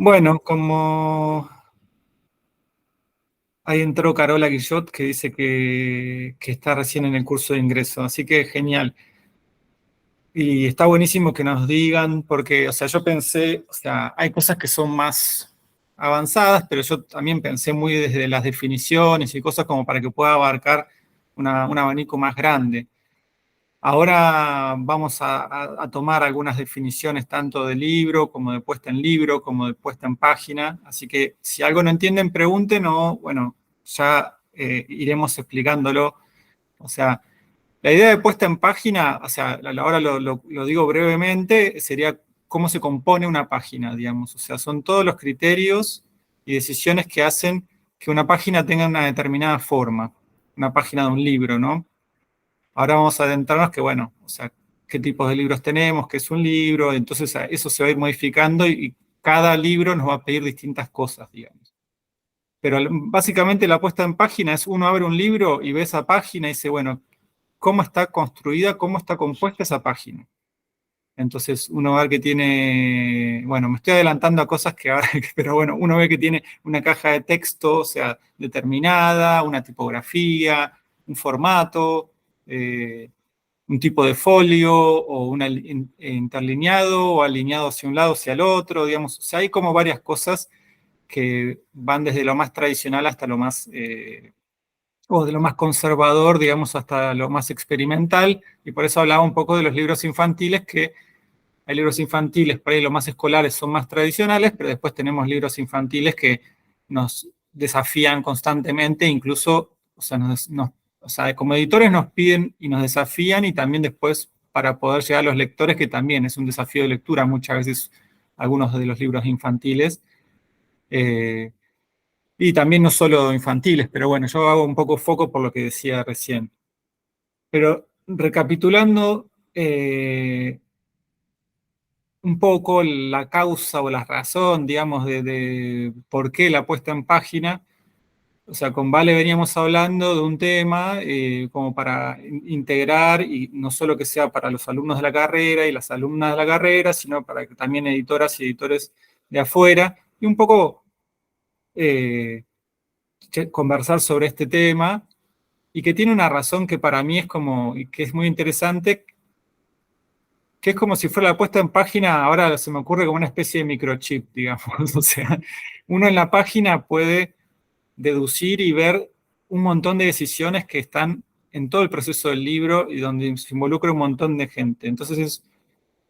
Bueno, como ahí entró Carola Guillot, que dice que está recién en el curso de ingreso, así que genial. Y está buenísimo que nos digan, porque, o sea, yo pensé, o sea, hay cosas que son más avanzadas, pero yo también pensé muy desde las definiciones y cosas como para que pueda abarcar un abanico más grande. Ahora vamos a tomar algunas definiciones tanto de libro como de puesta en libro, como de puesta en página. Así que si algo no entienden, pregunten o, bueno, ya iremos explicándolo. O sea, la idea de puesta en página, o sea, ahora lo digo brevemente, sería cómo se compone una página, digamos. O sea, son todos los criterios y decisiones que hacen que una página tenga una determinada forma, una página de un libro, ¿no? Ahora vamos a adentrarnos que, bueno, o sea, qué tipos de libros tenemos, qué es un libro, entonces eso se va a ir modificando y cada libro nos va a pedir distintas cosas, digamos. Pero básicamente la puesta en página es uno abre un libro y ve esa página y dice, bueno, ¿cómo está construida, cómo está compuesta esa página? Entonces uno ve que tiene, bueno, me estoy adelantando a cosas que ahora, pero bueno, uno ve que tiene una caja de texto, o sea, determinada, una tipografía, un formato, un tipo de folio o interlineado o alineado hacia un lado, hacia el otro, digamos. O sea, hay como varias cosas que van desde lo más tradicional hasta lo más, o de lo más conservador, digamos, hasta lo más experimental. Y por eso hablaba un poco de los libros infantiles, que hay libros infantiles, por ahí los más escolares son más tradicionales, pero después tenemos libros infantiles que nos desafían constantemente, incluso, o sea, o sea, como editores nos piden y nos desafían y también después para poder llegar a los lectores, que también es un desafío de lectura muchas veces algunos de los libros infantiles. Eh, y también no solo infantiles, pero bueno, yo hago un poco foco por lo que decía recién. Pero recapitulando, un poco la causa o la razón, digamos, de por qué la puesta en página. O sea, con Vale veníamos hablando de un tema como para integrar, y no solo que sea para los alumnos de la carrera y las alumnas de la carrera, sino para que también editoras y editores de afuera, y un poco eh, conversar sobre este tema, y que tiene una razón que para mí es como, y que es muy interesante, que es como si fuera la puesta en página, ahora se me ocurre como una especie de microchip, digamos. O sea, uno en la página puede deducir y ver un montón de decisiones que están en todo el proceso del libro y donde se involucra un montón de gente. Entonces,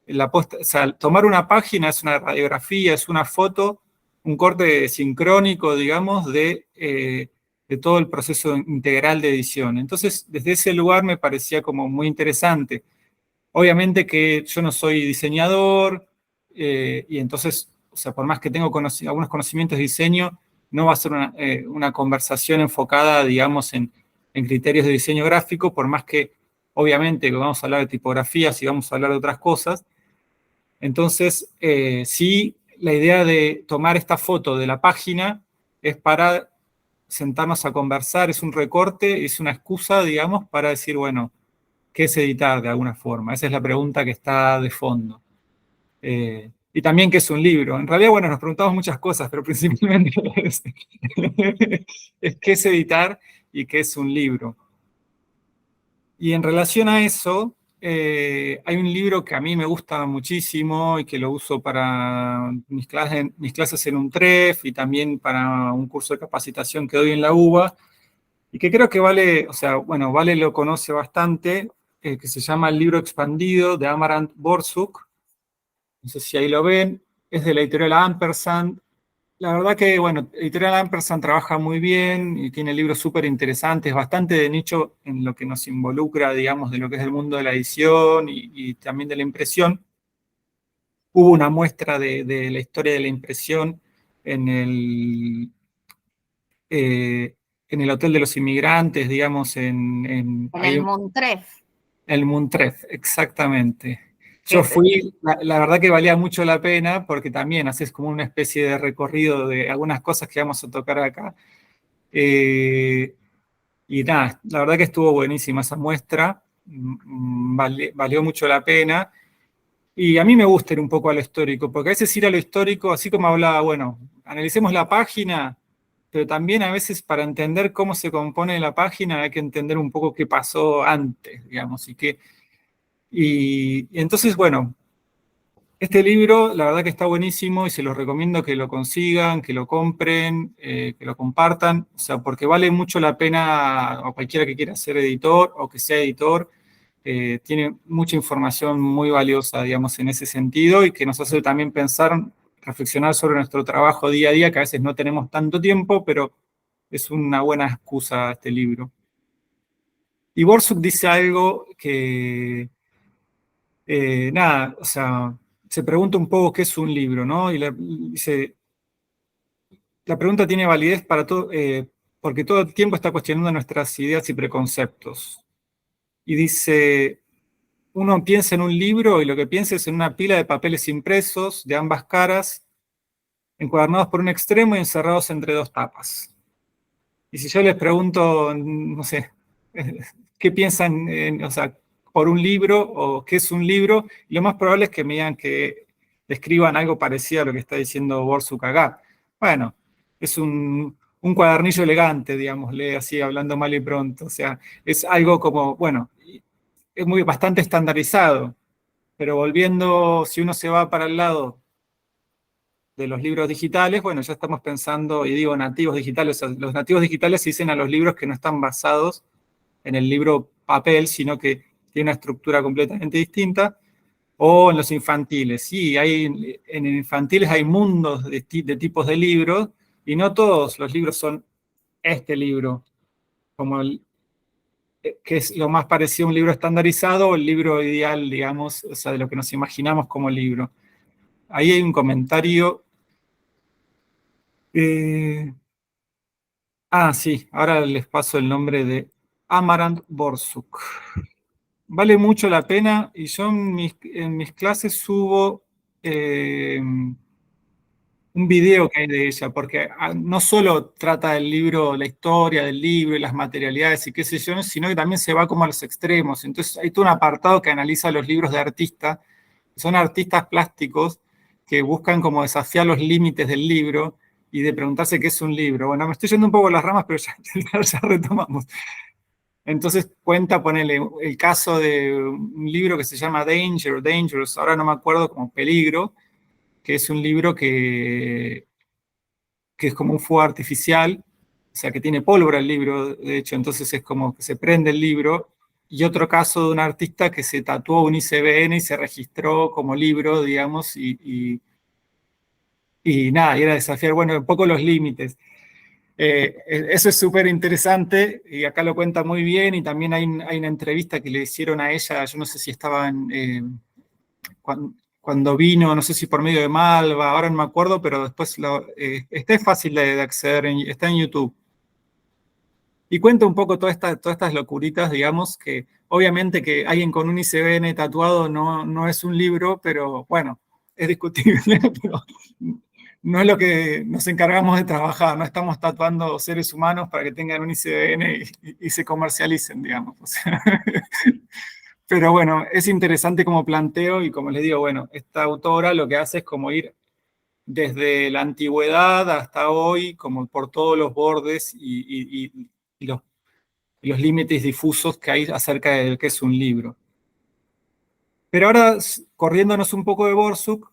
o sea, tomar una página es una radiografía, es una foto, un corte sincrónico, digamos, de todo el proceso integral de edición. Entonces, desde ese lugar me parecía como muy interesante. Obviamente que yo no soy diseñador, y entonces, o sea, por más que tengo algunos conocimientos de diseño, no va a ser una conversación enfocada, digamos, en criterios de diseño gráfico, por más que, obviamente, que vamos a hablar de tipografías y vamos a hablar de otras cosas. Entonces, sí, la idea de tomar esta foto de la página es para sentarnos a conversar, es un recorte, es una excusa, digamos, para decir, bueno, ¿qué es editar de alguna forma? Esa es la pregunta que está de fondo. Y también qué es un libro. En realidad, bueno, nos preguntamos muchas cosas, pero principalmente es qué es editar y qué es un libro. Y en relación a eso, hay un libro que a mí me gusta muchísimo y que lo uso para mis clases en UNTREF y también para un curso de capacitación que doy en la UBA, y que creo que Vale, o sea, bueno, Vale lo conoce bastante, que se llama El libro expandido de Amarant Borsuk. No sé si ahí lo ven, es de la editorial Ampersand. La verdad que, bueno, editorial Ampersand trabaja muy bien y tiene libros súper interesantes, bastante de nicho en lo que nos involucra, digamos, de lo que es el mundo de la edición y también de la impresión. Hubo una muestra de la historia de la impresión en eh, en el Hotel de los Inmigrantes, digamos, En ahí el Montref. el Muntref, exactamente. Yo Que, fui, la verdad que valía mucho la pena porque también haces como una especie de recorrido de algunas cosas que vamos a tocar acá. Y nada, la verdad que estuvo buenísima esa muestra, valió mucho la pena. Y a mí me gusta ir un poco a lo histórico, porque a veces ir a lo histórico, así como hablaba, bueno, analicemos la página, pero también a veces para entender cómo se compone la página hay que entender un poco qué pasó antes, digamos, y entonces, bueno, este libro, la verdad que está buenísimo y se los recomiendo que lo consigan, que lo compren, que lo compartan, o sea, porque vale mucho la pena, o cualquiera que quiera ser editor o que sea editor, tiene mucha información muy valiosa, digamos, en ese sentido y que nos hace también pensar, reflexionar sobre nuestro trabajo día a día, que a veces no tenemos tanto tiempo, pero es una buena excusa este libro. Y Borsuk dice algo que nada, o sea, se pregunta un poco qué es un libro, ¿no? Dice, la pregunta tiene validez para todo, porque todo el tiempo está cuestionando nuestras ideas y preconceptos. Y dice, uno piensa en un libro y lo que piensa es en una pila de papeles impresos de ambas caras, encuadernados por un extremo y encerrados entre dos tapas. Y si yo les pregunto, no sé, qué piensan, o sea, por un libro o qué es un libro, lo más probable es que me digan que describan algo parecido a lo que está diciendo Borsuk acá. Bueno, es un cuadernillo elegante, digámosle así, hablando mal y pronto. O sea, es algo como, bueno, es bastante estandarizado, pero volviendo, si uno se va para el lado de los libros digitales, bueno, ya estamos pensando, y digo nativos digitales, o sea, los nativos digitales se dicen a los libros que no están basados en el libro papel, sino que tiene una estructura completamente distinta, o en los infantiles. Sí, en infantiles hay mundos de tipos de libros, y no todos los libros son este libro, como que es lo más parecido a un libro estandarizado o el libro ideal, digamos, o sea, de lo que nos imaginamos como libro. Ahí hay un comentario. eh, sí, ahora les paso el nombre de Amarant Borsuk. Vale mucho la pena y yo en mis clases subo un video que hay de ella, porque no solo trata del libro, la historia del libro y las materialidades y qué sé yo, sino que también se va como a los extremos. Entonces hay todo un apartado que analiza los libros de artistas, son artistas plásticos que buscan como desafiar los límites del libro y de preguntarse qué es un libro. Bueno, me estoy yendo un poco a las ramas, pero ya retomamos. Entonces cuenta, ponele, el caso de un libro que se llama Danger o Dangerous, ahora no me acuerdo, como Peligro, que es un libro que es como un fuego artificial, o sea, que tiene pólvora el libro, de hecho, entonces es como que se prende el libro. Y otro caso de un artista que se tatuó un ICBN y se registró como libro, digamos, y nada, y era desafiar, bueno, un poco los límites. Eso es súper interesante y acá lo cuenta muy bien y también hay una entrevista que le hicieron a ella, yo no sé si estaban cuando vino, no sé si por medio de Malva, ahora no me acuerdo, pero después está fácil de acceder, está en YouTube. Y cuenta un poco todas estas locuritas, digamos, que obviamente que alguien con un ICBN tatuado no es un libro, pero bueno, es discutible, pero no es lo que nos encargamos de trabajar, no estamos tatuando seres humanos para que tengan un ICBN y se comercialicen, digamos. O sea, pero bueno, es interesante como planteo y como les digo, bueno, esta autora lo que hace es como ir desde la antigüedad hasta hoy, como por todos los bordes y los límites difusos que hay acerca de qué es un libro. Pero ahora, corriéndonos un poco de Borsuk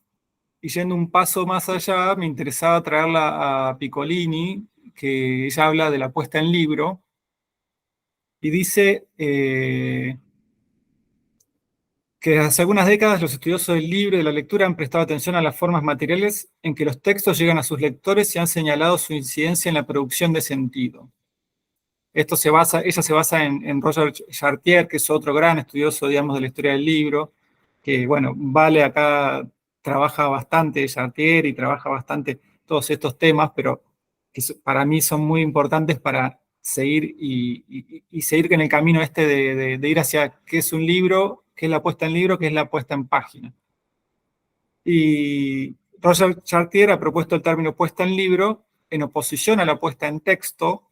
y yendo un paso más allá, me interesaba traerla a Piccolini, que ella habla de la puesta en libro, y dice que desde hace algunas décadas los estudiosos del libro y de la lectura han prestado atención a las formas materiales en que los textos llegan a sus lectores y han señalado su incidencia en la producción de sentido. Ella se basa en Roger Chartier, que es otro gran estudioso, digamos, de la historia del libro, que, bueno, Vale acá trabaja bastante Chartier y trabaja bastante todos estos temas, pero que para mí son muy importantes para seguir y seguir en el camino este de ir hacia qué es un libro, qué es la puesta en libro, qué es la puesta en página. Y Roger Chartier ha propuesto el término puesta en libro en oposición a la puesta en texto,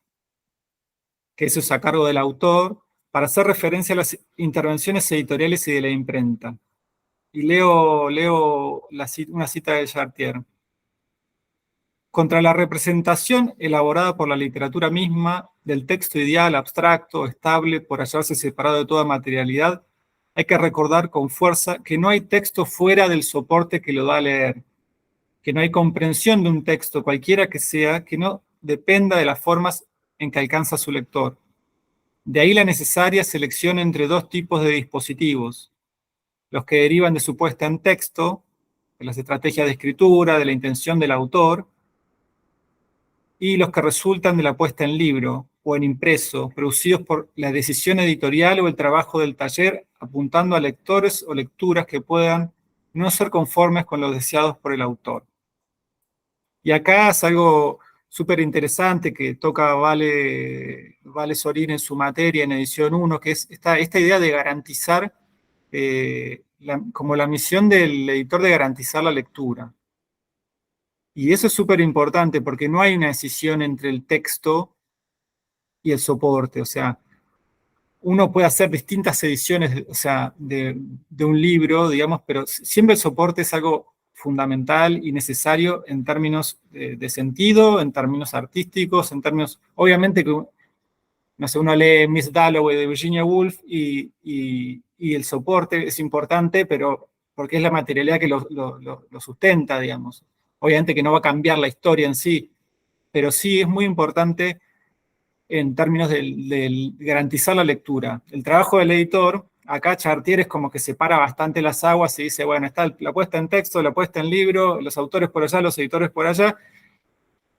que eso es a cargo del autor, para hacer referencia a las intervenciones editoriales y de la imprenta. y leo una cita de Chartier. Contra la representación elaborada por la literatura misma del texto ideal, abstracto, estable, por hallarse separado de toda materialidad, hay que recordar con fuerza que no hay texto fuera del soporte que lo da a leer, que no hay comprensión de un texto, cualquiera que sea, que no dependa de las formas en que alcanza su lector. De ahí la necesaria selección entre dos tipos de dispositivos, los que derivan de su puesta en texto, de las estrategias de escritura, de la intención del autor, y los que resultan de la puesta en libro o en impreso, producidos por la decisión editorial o el trabajo del taller, apuntando a lectores o lecturas que puedan no ser conformes con los deseados por el autor. Y acá es algo súper interesante que toca Vale Sorín en su materia, en edición 1, que es esta idea de garantizar, como la misión del editor de garantizar la lectura. Y eso es súper importante porque no hay una decisión entre el texto y el soporte. O sea, uno puede hacer distintas ediciones, o sea, de un libro, digamos, pero siempre el soporte es algo fundamental y necesario en términos de sentido, en términos artísticos, en términos, obviamente que, no sé, uno lee Miss Dalloway de Virginia Woolf y el soporte es importante, pero porque es la materialidad que lo sustenta, digamos. Obviamente que no va a cambiar la historia en sí, pero sí es muy importante en términos de garantizar la lectura. El trabajo del editor, acá Chartier es como que separa bastante las aguas y dice, bueno, está la puesta en texto, la puesta en libro, los autores por allá, los editores por allá,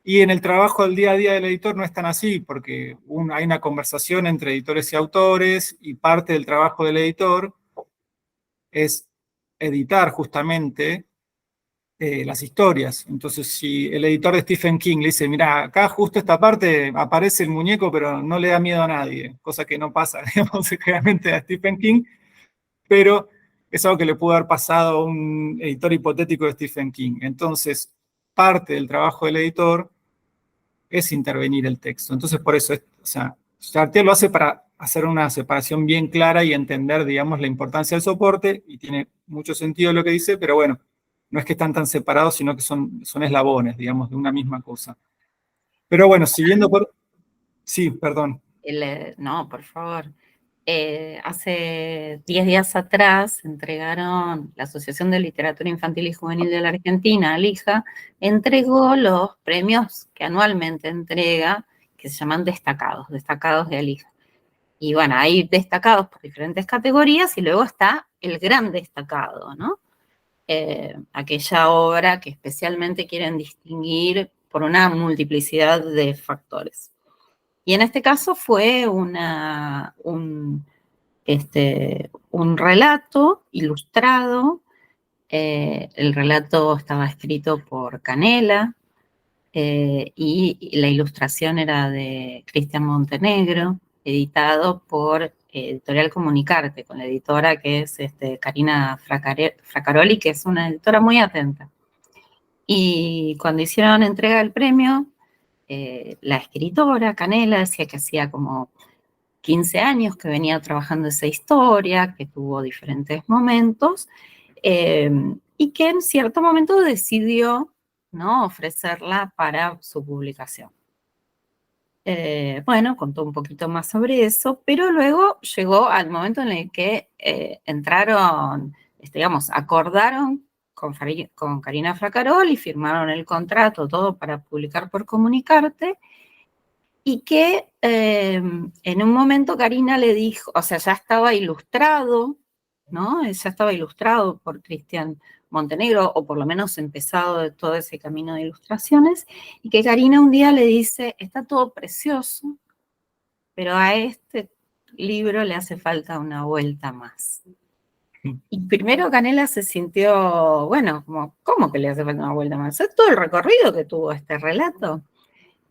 y en el trabajo del día a día del editor no es tan así, porque hay una conversación entre editores y autores, y parte del trabajo del editor es editar justamente las historias. Entonces, si el editor de Stephen King le dice, mira, acá justo esta parte aparece el muñeco, pero no le da miedo a nadie, cosa que no pasa, digamos, generalmente a Stephen King, pero es algo que le pudo haber pasado a un editor hipotético de Stephen King. Entonces, parte del trabajo del editor es intervenir el texto. Entonces, por eso, o sea, Chartier lo hace para hacer una separación bien clara y entender, digamos, la importancia del soporte, y tiene mucho sentido lo que dice, pero bueno, no es que están tan separados, sino que son eslabones, digamos, de una misma cosa. Pero bueno, siguiendo por... Sí, perdón. No, por favor. Hace 10 días atrás entregaron la Asociación de Literatura Infantil y Juvenil de la Argentina, ALIJA, entregó los premios que anualmente entrega, que se llaman destacados de ALIJA. Y bueno, hay destacados por diferentes categorías y luego está el gran destacado, ¿no? Aquella obra que especialmente quieren distinguir por una multiplicidad de factores. Y en este caso fue un relato ilustrado. El relato estaba escrito por Canela y la ilustración era de Cristian Montenegro, editado por Editorial Comunicarte, con la editora que es Karina Fracaroli, que es una editora muy atenta. Y cuando hicieron entrega del premio, la escritora Canela decía que hacía como 15 años que venía trabajando esa historia, que tuvo diferentes momentos, y que en cierto momento decidió, ¿no?, ofrecerla para su publicación. Bueno, contó un poquito más sobre eso, pero luego llegó al momento en el que entraron, digamos, acordaron con Karina Fracarol y firmaron el contrato, todo para publicar por Comunicarte, y que en un momento Karina le dijo, o sea, ya estaba ilustrado, ¿no? Ya estaba ilustrado por Cristian Montenegro, o por lo menos empezado de todo ese camino de ilustraciones, y que Karina un día le dice, está todo precioso, pero a este libro le hace falta una vuelta más. Y primero Canela se sintió, bueno, como, ¿cómo que le hace falta una vuelta más? Es todo el recorrido que tuvo este relato.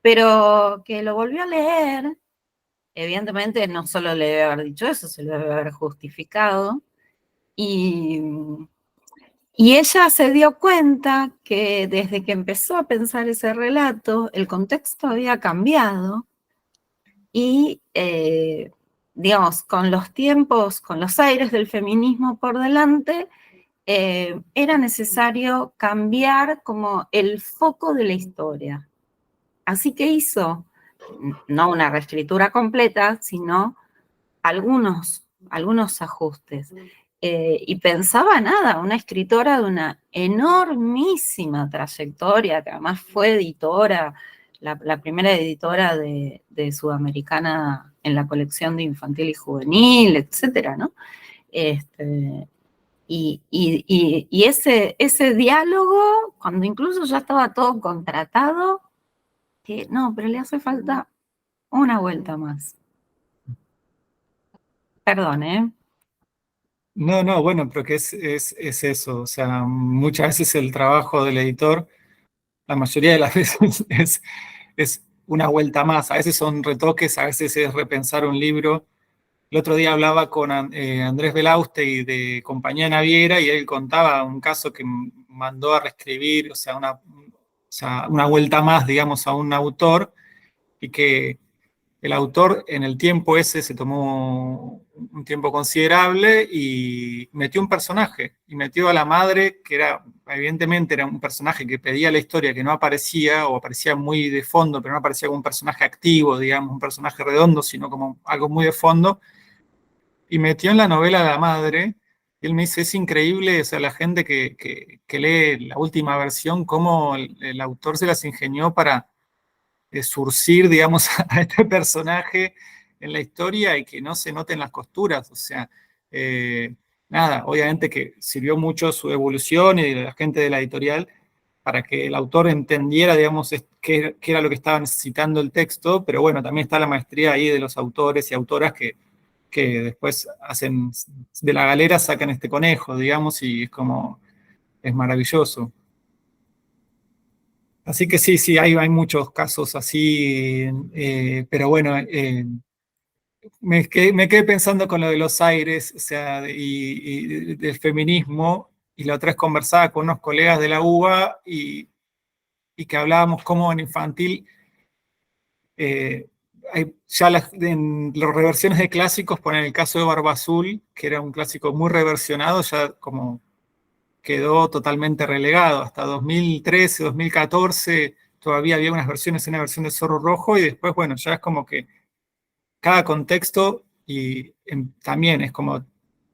Pero que lo volvió a leer, evidentemente no solo le debe haber dicho eso, se lo debe haber justificado. Y ella se dio cuenta que desde que empezó a pensar ese relato, el contexto había cambiado y, digamos, con los tiempos, con los aires del feminismo por delante, era necesario cambiar como el foco de la historia. Así que hizo, no una reescritura completa, sino algunos ajustes. Y pensaba nada, una escritora de una enormísima trayectoria, que además fue editora, la primera editora de Sudamericana en la colección de infantil y juvenil, etcétera, ¿no? Y ese diálogo, cuando incluso ya estaba todo contratado, que no, pero le hace falta una vuelta más. Perdón, ¿eh? No, no, bueno, pero que es eso, o sea, muchas veces el trabajo del editor, la mayoría de las veces es una vuelta más, a veces son retoques, a veces es repensar un libro. El otro día hablaba con Andrés Belauste de Compañía Naviera y él contaba un caso que mandó a reescribir, o sea, una vuelta más, digamos, a un autor y que el autor en el tiempo ese se tomó un tiempo considerable y metió un personaje, y metió a la madre, que evidentemente era un personaje que pedía la historia, que no aparecía, o aparecía muy de fondo, pero no aparecía como un personaje activo, digamos, un personaje redondo, sino como algo muy de fondo, y metió en la novela a la madre. Y él me dice, es increíble, o sea, la gente que lee la última versión, cómo el autor se las ingenió para surcir, digamos, a este personaje en la historia y que no se noten las costuras. O sea, eh, nada, obviamente que sirvió mucho su evolución y de la gente de la editorial para que el autor entendiera, digamos, qué era lo que estaba necesitando el texto, pero bueno, también está la maestría ahí de los autores y autoras que después hacen, de la galera sacan este conejo, digamos, y es como, es maravilloso. Así que sí, sí, hay muchos casos así, pero bueno, me quedé pensando con lo de los aires, o sea, y del feminismo, y la otra vez conversaba con unos colegas de la UBA y que hablábamos cómo en infantil, eh, ya en las reversiones de clásicos, ponen el caso de Barba Azul, que era un clásico muy reversionado, ya como quedó totalmente relegado. Hasta 2013, 2014 todavía había unas versiones, una versión de Zorro Rojo y después, bueno, ya es como que cada contexto y también es como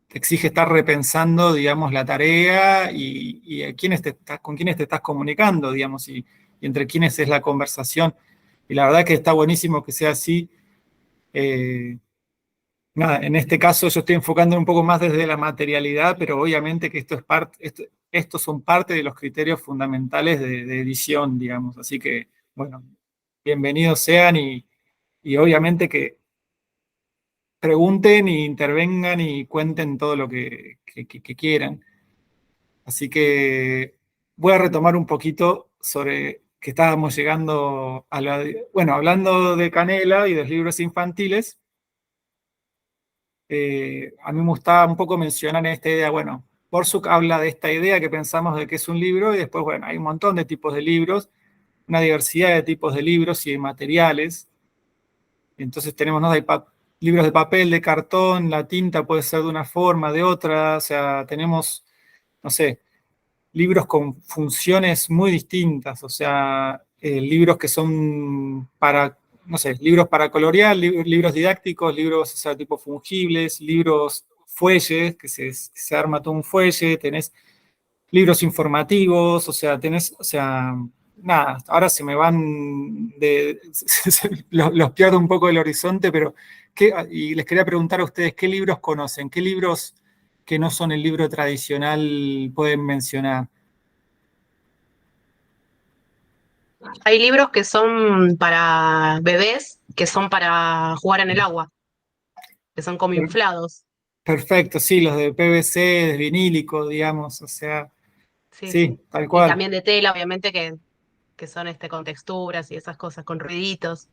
te exige estar repensando, digamos, la tarea y con quiénes te estás comunicando, digamos, y entre quiénes es la conversación. Y la verdad que está buenísimo que sea así. Eh, Nada, en este caso yo estoy enfocando un poco más desde la materialidad, pero obviamente que estos son parte de los criterios fundamentales de edición, digamos. Así que, bueno, bienvenidos sean y obviamente que pregunten y intervengan y cuenten todo lo que quieran. Así que voy a retomar un poquito sobre que estábamos llegando bueno, hablando de Canela y de los libros infantiles. A mí me gustaba un poco mencionar esta idea, bueno, Borsuk habla de esta idea que pensamos de que es un libro y después, bueno, hay un montón de tipos de libros, una diversidad de tipos de libros y de materiales. Entonces tenemos, ¿no? Libros de papel, de cartón, la tinta puede ser de una forma, de otra, o sea, tenemos, no sé, libros con funciones muy distintas, o sea, libros que son para, no sé, libros para colorear, libros didácticos, libros, o sea, tipo fungibles, libros fuelles, que se arma todo un fuelle, tenés libros informativos, o sea, o sea, nada, ahora se me van los pierdo un poco del horizonte, pero, y les quería preguntar a ustedes, ¿qué libros conocen? ¿Qué libros que no son el libro tradicional pueden mencionar? Hay libros que son para bebés, que son para jugar en el agua, que son como inflados. Perfecto, sí, los de PVC, de vinílico, digamos, o sea, Sí, sí, sí. tal Y cual. también de tela, obviamente, que son con texturas y esas cosas, con ruiditos.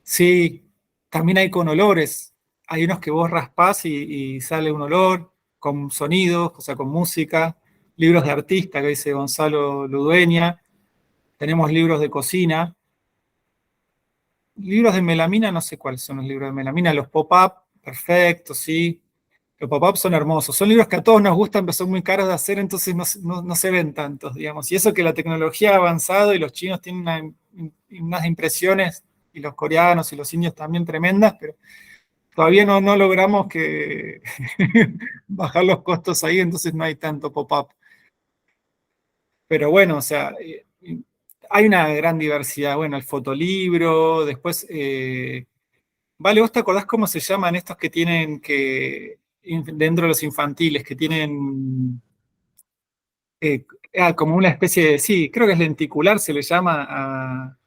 Sí, también hay con olores. Hay unos que vos raspás y sale un olor, con sonidos, o sea, con música. Libros de artista, que dice Gonzalo Ludueña. Tenemos libros de cocina. Libros de melamina, no sé cuáles son los libros de melamina. Los pop-up, perfecto, sí. Los pop-ups son hermosos. Son libros que a todos nos gustan, pero son muy caros de hacer, entonces no se ven tantos, digamos. Y eso que la tecnología ha avanzado y los chinos tienen unas impresiones, y los coreanos y los indios también tremendas, pero todavía no logramos que bajar los costos ahí, entonces no hay tanto pop-up. Pero bueno, o sea, hay una gran diversidad. Bueno, el fotolibro, después, vale, ¿vos te acordás cómo se llaman estos que tienen dentro de los infantiles, que tienen eh, como una especie de, sí, creo que es lenticular, se le llama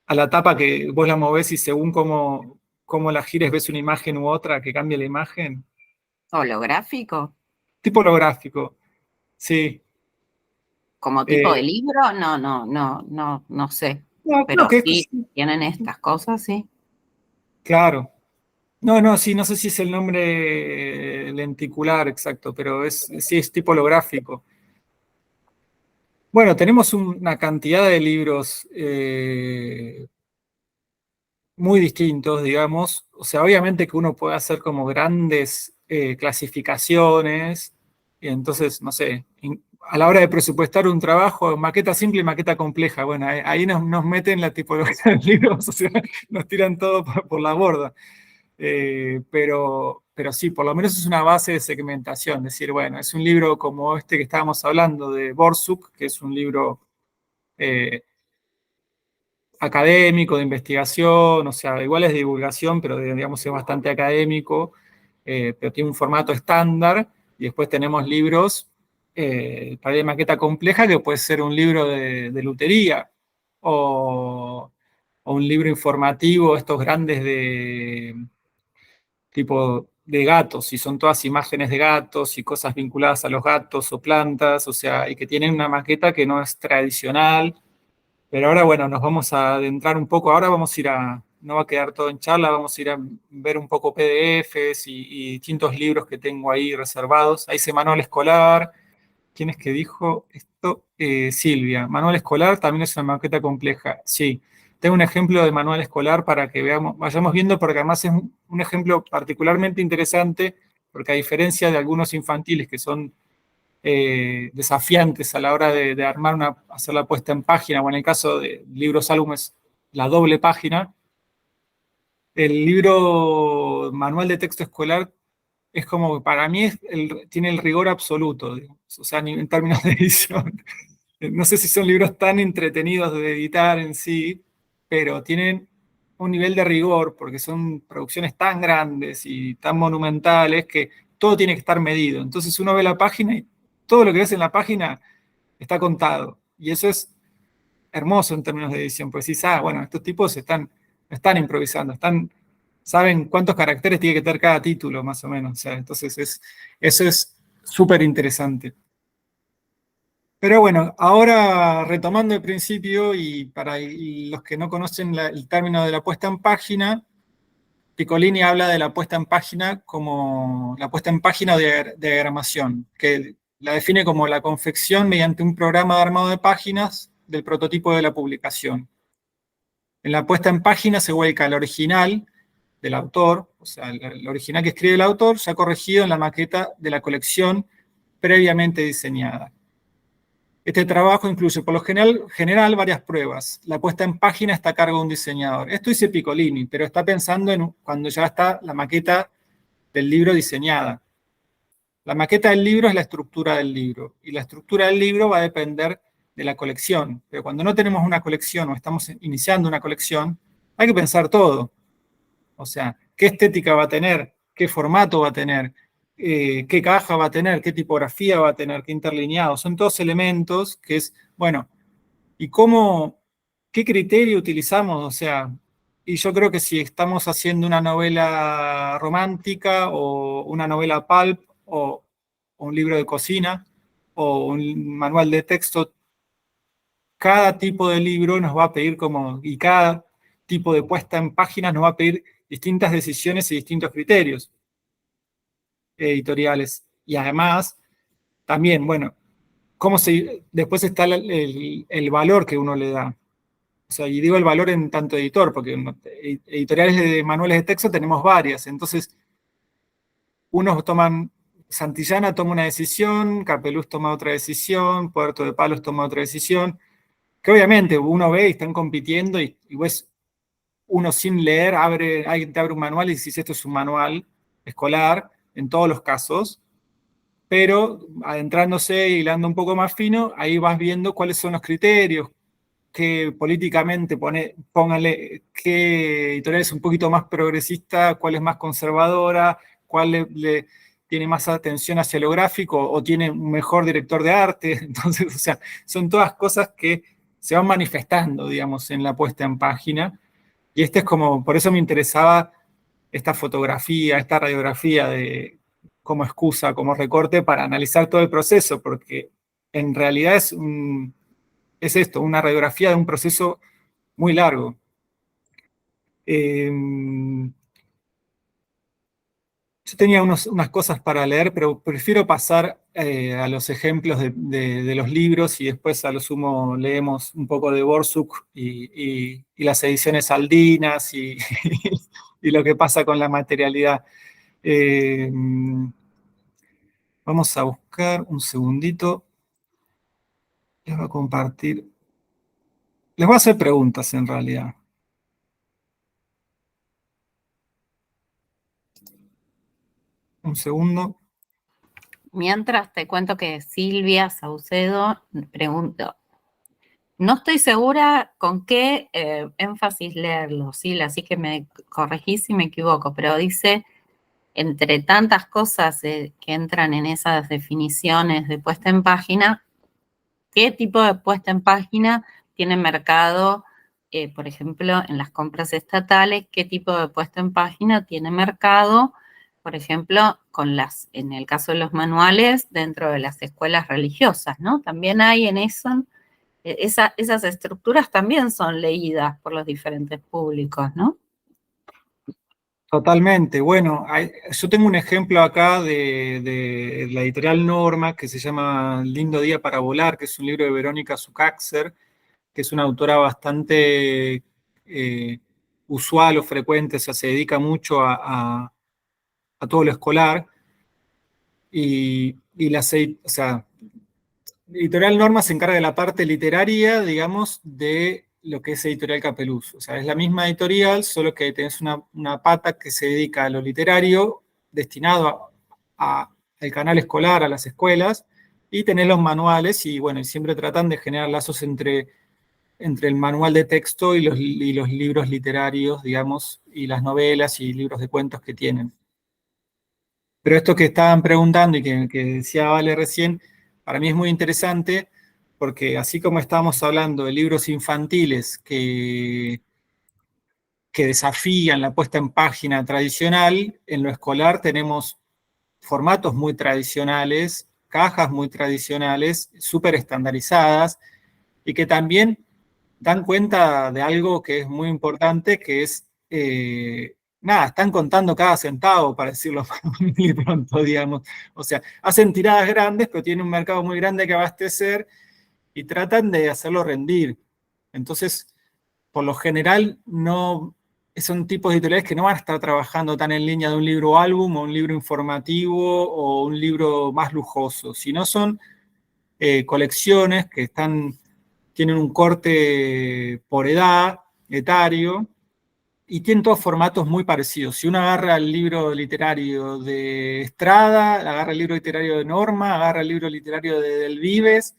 a la tapa que vos la movés y según cómo la gires ves una imagen u otra que cambia la imagen? ¿Holográfico? Tipo holográfico, sí. ¿Como tipo de libro? No sé. No, creo Pero que sí, tienen estas cosas, sí. claro. No, sí, no sé si es el nombre lenticular exacto, pero sí es tipo holográfico. Bueno, tenemos una cantidad de libros muy distintos, digamos. O sea, obviamente que uno puede hacer como grandes clasificaciones, y entonces, no sé, a la hora de presupuestar un trabajo, maqueta simple y maqueta compleja, bueno, ahí nos meten la tipología de libros, o sea, nos tiran todo por la borda. Pero sí, por lo menos es una base de segmentación, decir, bueno, es un libro como este que estábamos hablando de Borsuk, que es un libro eh, académico, de investigación, o sea, igual es de divulgación, pero digamos es bastante académico, pero tiene un formato estándar, y después tenemos libros para de maqueta compleja, que puede ser un libro de lutería, o un libro informativo, estos grandes de tipo de gatos, y son todas imágenes de gatos y cosas vinculadas a los gatos o plantas, o sea, y que tienen una maqueta que no es tradicional. Pero ahora, bueno, nos vamos a adentrar un poco. Ahora vamos a ir no va a quedar todo en charla, vamos a ir a ver un poco PDFs y distintos libros que tengo ahí reservados. Ahí dice manual escolar. ¿Quién es que dijo esto? Silvia. Manual escolar también es una maqueta compleja. Sí, tengo un ejemplo de manual escolar para que vayamos viendo, porque además es un ejemplo particularmente interesante, porque a diferencia de algunos infantiles que son desafiantes a la hora de armar hacer la puesta en página, o en el caso de libros álbumes, la doble página. El libro manual de texto escolar es como, para mí, tiene el rigor absoluto, digamos, o sea, en términos de edición. No sé si son libros tan entretenidos de editar en sí, pero tienen un nivel de rigor, porque son producciones tan grandes y tan monumentales que todo tiene que estar medido. Entonces uno ve la página y todo lo que ves en la página está contado. Y eso es hermoso en términos de edición, porque decís, bueno, estos tipos están improvisando, saben cuántos caracteres tiene que tener cada título, más o menos. O sea, entonces eso es súper interesante. Pero bueno, ahora retomando el principio, y para los que no conocen el término de la puesta en página, Piccolini habla de la puesta en página como la puesta en página de diagramación, que la define como la confección mediante un programa de armado de páginas del prototipo de la publicación. En la puesta en página se vuelca el original del autor, o sea, el original que escribe el autor, ya corregido en la maqueta de la colección previamente diseñada. Este trabajo incluye por lo general varias pruebas. La puesta en página está a cargo de un diseñador. Esto dice Piccolini, pero está pensando en cuando ya está la maqueta del libro diseñada. La maqueta del libro es la estructura del libro, y la estructura del libro va a depender de la colección. Pero cuando no tenemos una colección o estamos iniciando una colección, hay que pensar todo. O sea, ¿qué estética va a tener? ¿Qué formato va a tener? ¿Qué caja va a tener? ¿Qué tipografía va a tener? ¿Qué interlineado? Son todos elementos que es, bueno, ¿y qué criterio utilizamos? O sea, y yo creo que si estamos haciendo una novela romántica o una novela pulp o un libro de cocina o un manual de texto, cada tipo de libro nos va a pedir y cada tipo de puesta en páginas nos va a pedir distintas decisiones y distintos criterios editoriales. Y además, también, bueno, después está el valor que uno le da. O sea, y digo el valor en tanto editor, porque editoriales de manuales de texto tenemos varias. Entonces, unos toman, Santillana toma una decisión, Capeluz toma otra decisión, Puerto de Palos toma otra decisión, que obviamente uno ve y están compitiendo y ves uno sin leer, alguien te abre un manual y dices, esto es un manual escolar, en todos los casos, pero adentrándose y hilando un poco más fino, ahí vas viendo cuáles son los criterios, que políticamente póngale qué editorial es un poquito más progresista, cuál es más conservadora, cuál tiene más atención hacia lo gráfico o tiene un mejor director de arte. Entonces, o sea, son todas cosas que se van manifestando, digamos, en la puesta en página. Y este es como, por eso me interesaba esta fotografía, esta radiografía como excusa, como recorte para analizar todo el proceso, porque en realidad es esto, una radiografía de un proceso muy largo. Yo tenía unas cosas para leer, pero prefiero pasar a los ejemplos de los libros y después a lo sumo leemos un poco de Borsuk y las ediciones aldinas y lo que pasa con la materialidad. Eh, Vamos a buscar un segundito. Les voy a compartir. Les voy a hacer preguntas en realidad. Un segundo. Mientras te cuento que Silvia Saucedo preguntó, no estoy segura con qué énfasis leerlo, Sil, así que me corregís si me equivoco, pero dice, entre tantas cosas que entran en esas definiciones de puesta en página, ¿qué tipo de puesta en página tiene mercado, por ejemplo, en las compras estatales? ¿Qué tipo de puesta en página tiene mercado, por ejemplo, en el caso de los manuales, dentro de las escuelas religiosas, ¿no? También hay en eso, esas estructuras también son leídas por los diferentes públicos, ¿no? Totalmente. Bueno, yo tengo un ejemplo acá de la editorial Norma que se llama Lindo Día para Volar, que es un libro de Verónica Zucácer, que es una autora bastante usual o frecuente, o sea, se dedica mucho a todo lo escolar. O sea, Editorial Norma se encarga de la parte literaria, digamos, de lo que es Editorial Capeluz. O sea, es la misma editorial, solo que tenés una pata que se dedica a lo literario, destinado al canal escolar, a las escuelas, y tenés los manuales, y bueno, y siempre tratan de generar lazos entre el manual de texto y los libros literarios, digamos, y las novelas y libros de cuentos que tienen. Pero esto que estaban preguntando y que decía Vale recién, para mí es muy interesante porque así como estábamos hablando de libros infantiles que desafían la puesta en página tradicional, en lo escolar tenemos formatos muy tradicionales, cajas muy tradicionales, súper estandarizadas, y que también dan cuenta de algo que es muy importante, que es, nada, están contando cada centavo, para decirlo muy pronto, digamos. O sea, hacen tiradas grandes, pero tienen un mercado muy grande que abastecer y tratan de hacerlo rendir. Entonces, por lo general, no son tipos de editoriales que no van a estar trabajando tan en línea de un libro álbum o un libro informativo o un libro más lujoso, sino son colecciones que tienen un corte por edad, etario, y tienen todos formatos muy parecidos. Si uno agarra el libro literario de Estrada, agarra el libro literario de Norma, agarra el libro literario de Del Vives,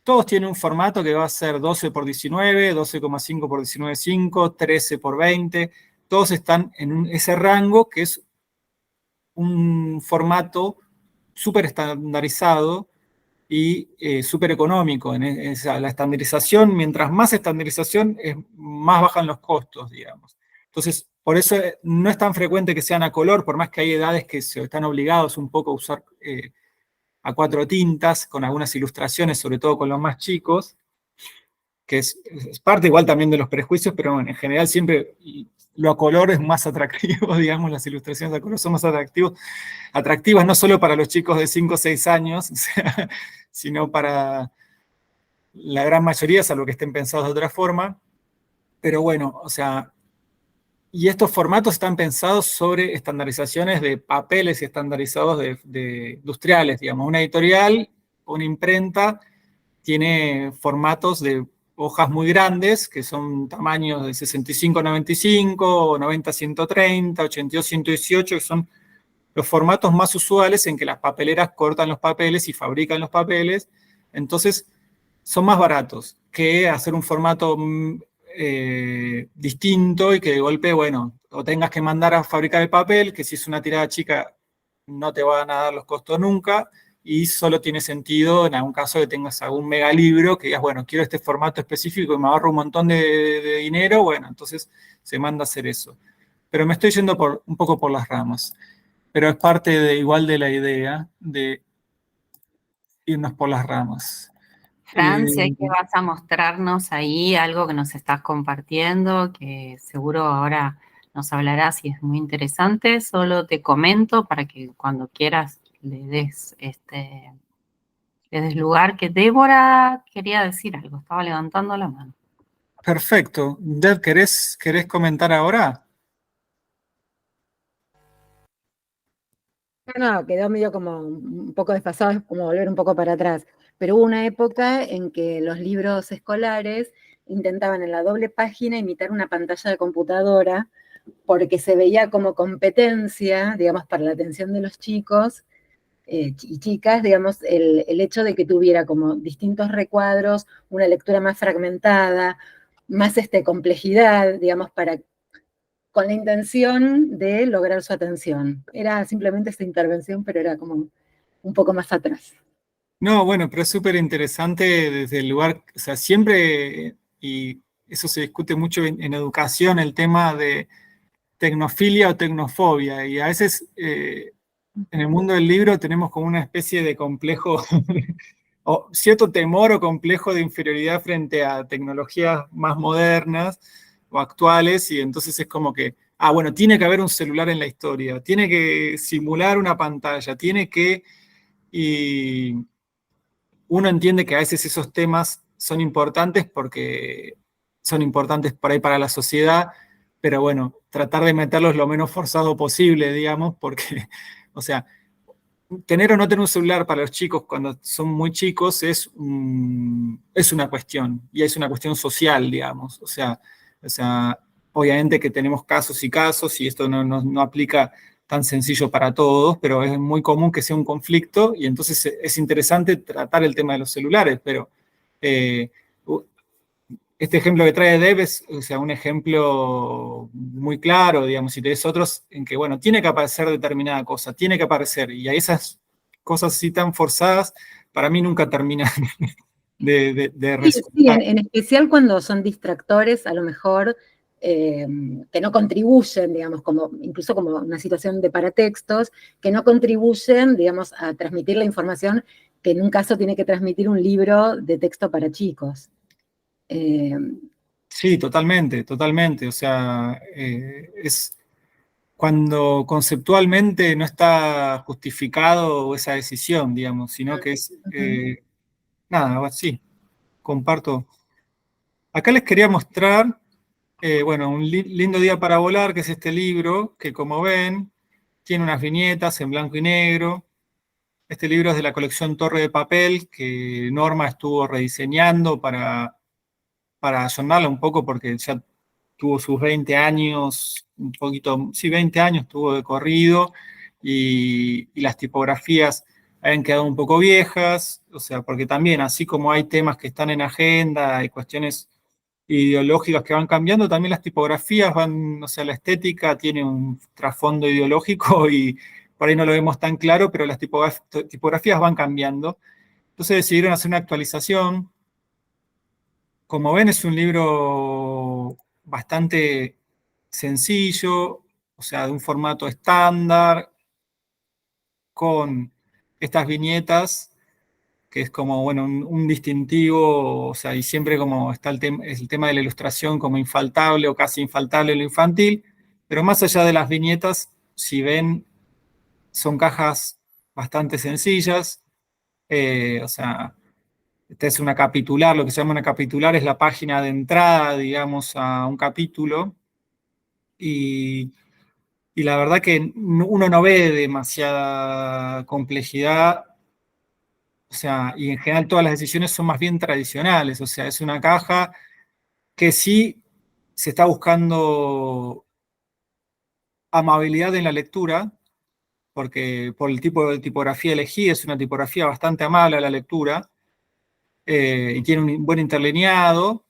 todos tienen un formato que va a ser 12 por 19, 12,5 por 19,5, 13 por 20, todos están en ese rango que es un formato súper estandarizado y súper económico. La estandarización, mientras más estandarización, más bajan los costos, digamos. Entonces, por eso no es tan frecuente que sean a color, por más que hay edades que se están obligados un poco a usar a cuatro tintas, con algunas ilustraciones, sobre todo con los más chicos, que es parte igual también de los prejuicios, pero bueno, en general siempre lo a color es más atractivo, digamos, las ilustraciones a color son más atractivas no solo para los chicos de 5 o 6 años, o sea, sino para la gran mayoría, salvo que estén pensados de otra forma. Pero bueno, o sea, Y estos formatos están pensados sobre estandarizaciones de papeles y estandarizados de industriales, digamos. Una editorial, una imprenta, tiene formatos de hojas muy grandes, que son tamaños de 65-95, 90-130, 82-118, que son los formatos más usuales en que las papeleras cortan los papeles y fabrican los papeles. Entonces, son más baratos que hacer un formato distinto y que de golpe, bueno, o tengas que mandar a fabricar el papel, que si es una tirada chica no te van a dar los costos nunca, y solo tiene sentido en algún caso que tengas algún megalibro, que digas, bueno, quiero este formato específico y me ahorro un montón de dinero, bueno, entonces se manda a hacer eso. Pero me estoy yendo un poco por las ramas. Pero es parte igual de la idea de irnos por las ramas. Francia, ¿qué vas a mostrarnos ahí? Algo que nos estás compartiendo, que seguro ahora nos hablarás y es muy interesante. Solo te comento para que cuando quieras le des lugar, que Débora quería decir algo, estaba levantando la mano. Perfecto. Deb, ¿querés comentar ahora? No, quedó medio como un poco desfasado, es como volver un poco para atrás. Pero hubo una época en que los libros escolares intentaban en la doble página imitar una pantalla de computadora porque se veía como competencia, digamos, para la atención de los chicos y chicas, digamos, el hecho de que tuviera como distintos recuadros, una lectura más fragmentada, más complejidad, digamos, con la intención de lograr su atención. Era simplemente esta intervención, pero era como un poco más atrás. No, bueno, pero es súper interesante desde el lugar, o sea, siempre, y eso se discute mucho en educación, el tema de tecnofilia o tecnofobia, y a veces en el mundo del libro tenemos como una especie de complejo, o cierto temor o complejo de inferioridad frente a tecnologías más modernas o actuales, y entonces es como que, bueno, tiene que haber un celular en la historia, tiene que simular una pantalla, tiene que... Y uno entiende que a veces esos temas son importantes porque son importantes por ahí para la sociedad, pero bueno, tratar de meterlos lo menos forzado posible, digamos, porque, o sea, tener o no tener un celular para los chicos cuando son muy chicos es una cuestión, y es una cuestión social, digamos. O sea, obviamente que tenemos casos y casos, y esto no aplica tan sencillo para todos, pero es muy común que sea un conflicto, y entonces es interesante tratar el tema de los celulares, pero eh, este ejemplo que trae Deb es, o sea, un ejemplo muy claro, digamos, y tenés otros en que, bueno, tiene que aparecer determinada cosa, tiene que aparecer, y a esas cosas así tan forzadas, para mí nunca terminan de Sí, resultar. en especial cuando son distractores, a lo mejor que no contribuyen, digamos, como, incluso como una situación de paratextos, que no contribuyen, digamos, a transmitir la información que en un caso tiene que transmitir un libro de texto para chicos. Sí, totalmente, totalmente. O sea, es cuando conceptualmente no está justificado esa decisión, digamos, sino que es, nada, sí, comparto. Acá les quería mostrar, bueno, un lindo día para volar, que es este libro, que como ven, tiene unas viñetas en blanco y negro. Este libro es de la colección Torre de Papel, que Norma estuvo rediseñando para ayornarla un poco, porque ya tuvo sus 20 años, un poquito, sí, 20 años tuvo de corrido, y las tipografías habían quedado un poco viejas, o sea, porque también, así como hay temas que están en agenda, hay cuestiones ideológicas que van cambiando, también las tipografías van, o sea, la estética tiene un trasfondo ideológico y por ahí no lo vemos tan claro, pero las tipografías van cambiando. Entonces decidieron hacer una actualización. Como ven, es un libro bastante sencillo, o sea, de un formato estándar, con estas viñetas, que es como, bueno, un distintivo, o sea, y siempre como está el tema de la ilustración como infaltable o casi infaltable en lo infantil, pero más allá de las viñetas, si ven, son cajas bastante sencillas, o sea, esta es una capitular, lo que se llama una capitular es la página de entrada, digamos, a un capítulo. y la verdad que uno no ve demasiada complejidad, o sea, y en general todas las decisiones son más bien tradicionales, o sea, es una caja que sí se está buscando amabilidad en la lectura, porque por el tipo de tipografía elegida es una tipografía bastante amable a la lectura, y tiene un buen interlineado,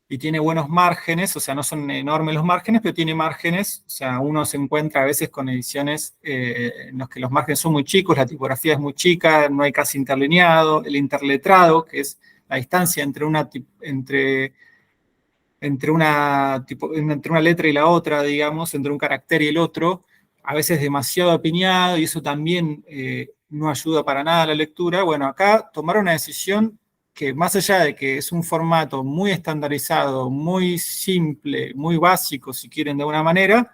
y tiene buenos márgenes, o sea, no son enormes los márgenes, pero tiene márgenes, o sea, uno se encuentra a veces con ediciones en las que los márgenes son muy chicos, la tipografía es muy chica, no hay casi interlineado, el interletrado, que es la distancia entre una letra y la otra, digamos, entre un carácter y el otro, a veces demasiado apiñado, y eso también no ayuda para nada a la lectura. Bueno, acá tomaron una decisión que, más allá de que es un formato muy estandarizado, muy simple, muy básico, si quieren de alguna manera,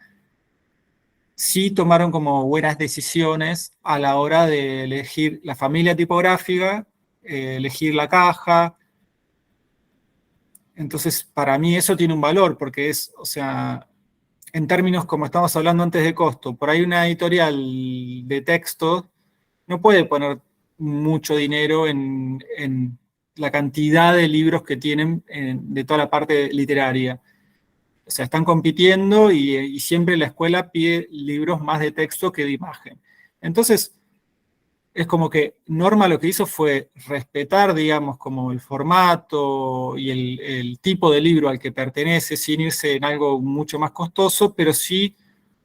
sí tomaron como buenas decisiones a la hora de elegir la familia tipográfica, elegir la caja. Entonces, para mí eso tiene un valor, porque es, o sea, en términos como estamos hablando antes de costo, por ahí una editorial de texto no puede poner mucho dinero en la cantidad de libros que tienen de toda la parte literaria. O sea, están compitiendo y siempre la escuela pide libros más de texto que de imagen. Entonces, es como que Norma lo que hizo fue respetar, digamos, como el formato y el tipo de libro al que pertenece, sin irse en algo mucho más costoso, pero sí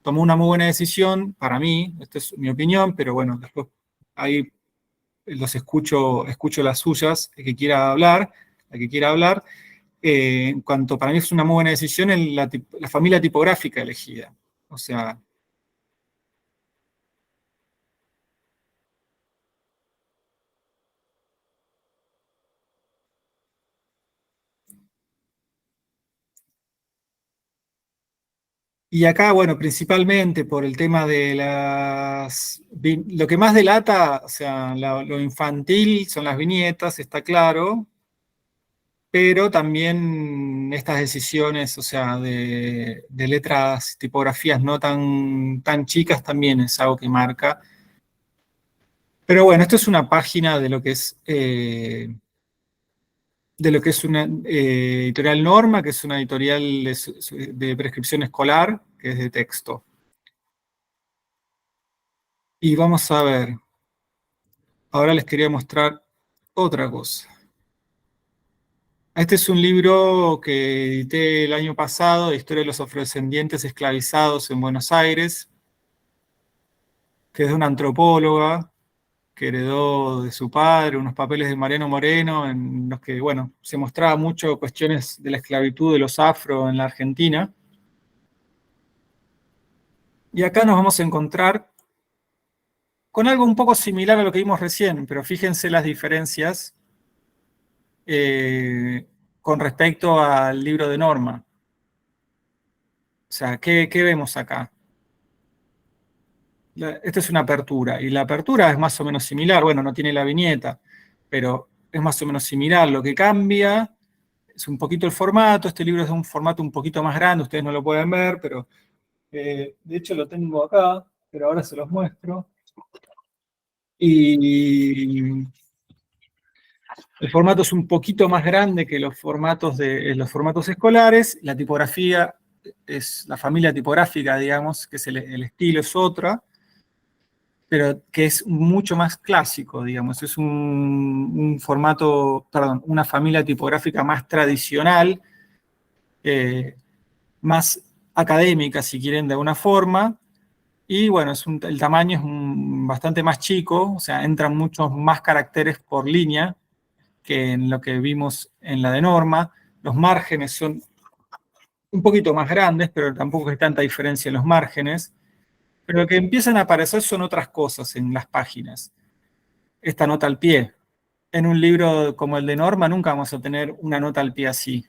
tomó una muy buena decisión, para mí, esta es mi opinión, pero bueno, después ahí escucho las suyas, el que quiera hablar, la que quiera hablar, en cuanto para mí es una muy buena decisión en la familia tipográfica elegida. O sea, y acá, bueno, principalmente por el tema de lo que más delata, o sea, lo infantil son las viñetas, está claro, pero también estas decisiones, o sea, de letras, tipografías no tan chicas también es algo que marca. Pero bueno, esto es una página de lo que es una editorial Norma, que es una editorial de prescripción escolar, que es de texto. Y vamos a ver, ahora les quería mostrar otra cosa. Este es un libro que edité el año pasado, de Historia de los afrodescendientes esclavizados en Buenos Aires, que es de una antropóloga que heredó de su padre unos papeles de Mariano Moreno, en los que, bueno, se mostraba mucho cuestiones de la esclavitud de los afro en la Argentina. Y acá nos vamos a encontrar con algo un poco similar a lo que vimos recién, pero fíjense las diferencias con respecto al libro de Norma. O sea, ¿qué vemos acá? Esta es una apertura, y la apertura es más o menos similar. Bueno, no tiene la viñeta, pero es más o menos similar. Lo que cambia es un poquito el formato. Este libro es de un formato un poquito más grande, ustedes no lo pueden ver, pero de hecho lo tengo acá, pero ahora se los muestro. Y el formato es un poquito más grande que los formatos escolares. La tipografía es la familia tipográfica, digamos, que es el estilo es otra, pero que es mucho más clásico, digamos. Es un formato, perdón, una familia tipográfica más tradicional, más académica, si quieren, de alguna forma. Y bueno, el tamaño es bastante más chico, o sea, entran muchos más caracteres por línea que en lo que vimos en la de Norma. Los márgenes son un poquito más grandes, pero tampoco hay tanta diferencia en los márgenes. Pero lo que empiezan a aparecer son otras cosas en las páginas. Esta nota al pie. En un libro como el de Norma nunca vamos a tener una nota al pie así.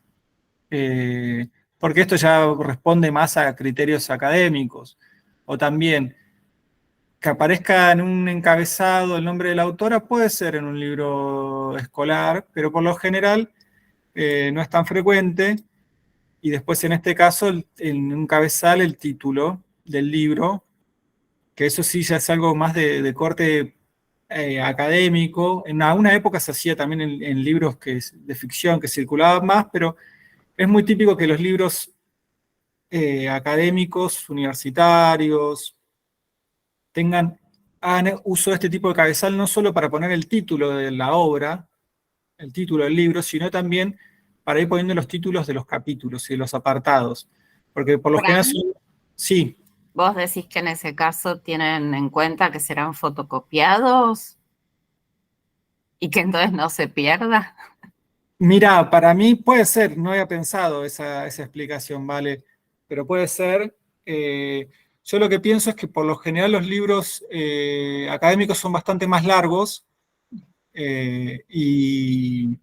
Porque esto ya responde más a criterios académicos. O también que aparezca en un encabezado el nombre de la autora puede ser en un libro escolar, pero por lo general no es tan frecuente. y después en este caso, en un cabezal, el título del libro, que eso sí ya es algo más de corte académico. En alguna época se hacía también en libros de ficción que circulaban más, pero es muy típico que los libros académicos, universitarios, hagan uso de este tipo de cabezal no solo para poner el título de la obra, el título del libro, sino también para ir poniendo los títulos de los capítulos y de los apartados. Porque por lo Por ahí, general, sí, vos decís que en ese caso tienen en cuenta que serán fotocopiados y que entonces no se pierda. mira, para mí puede ser, no había pensado esa explicación, ¿vale? Pero puede ser. Yo lo que pienso es que por lo general los libros académicos son bastante más largos y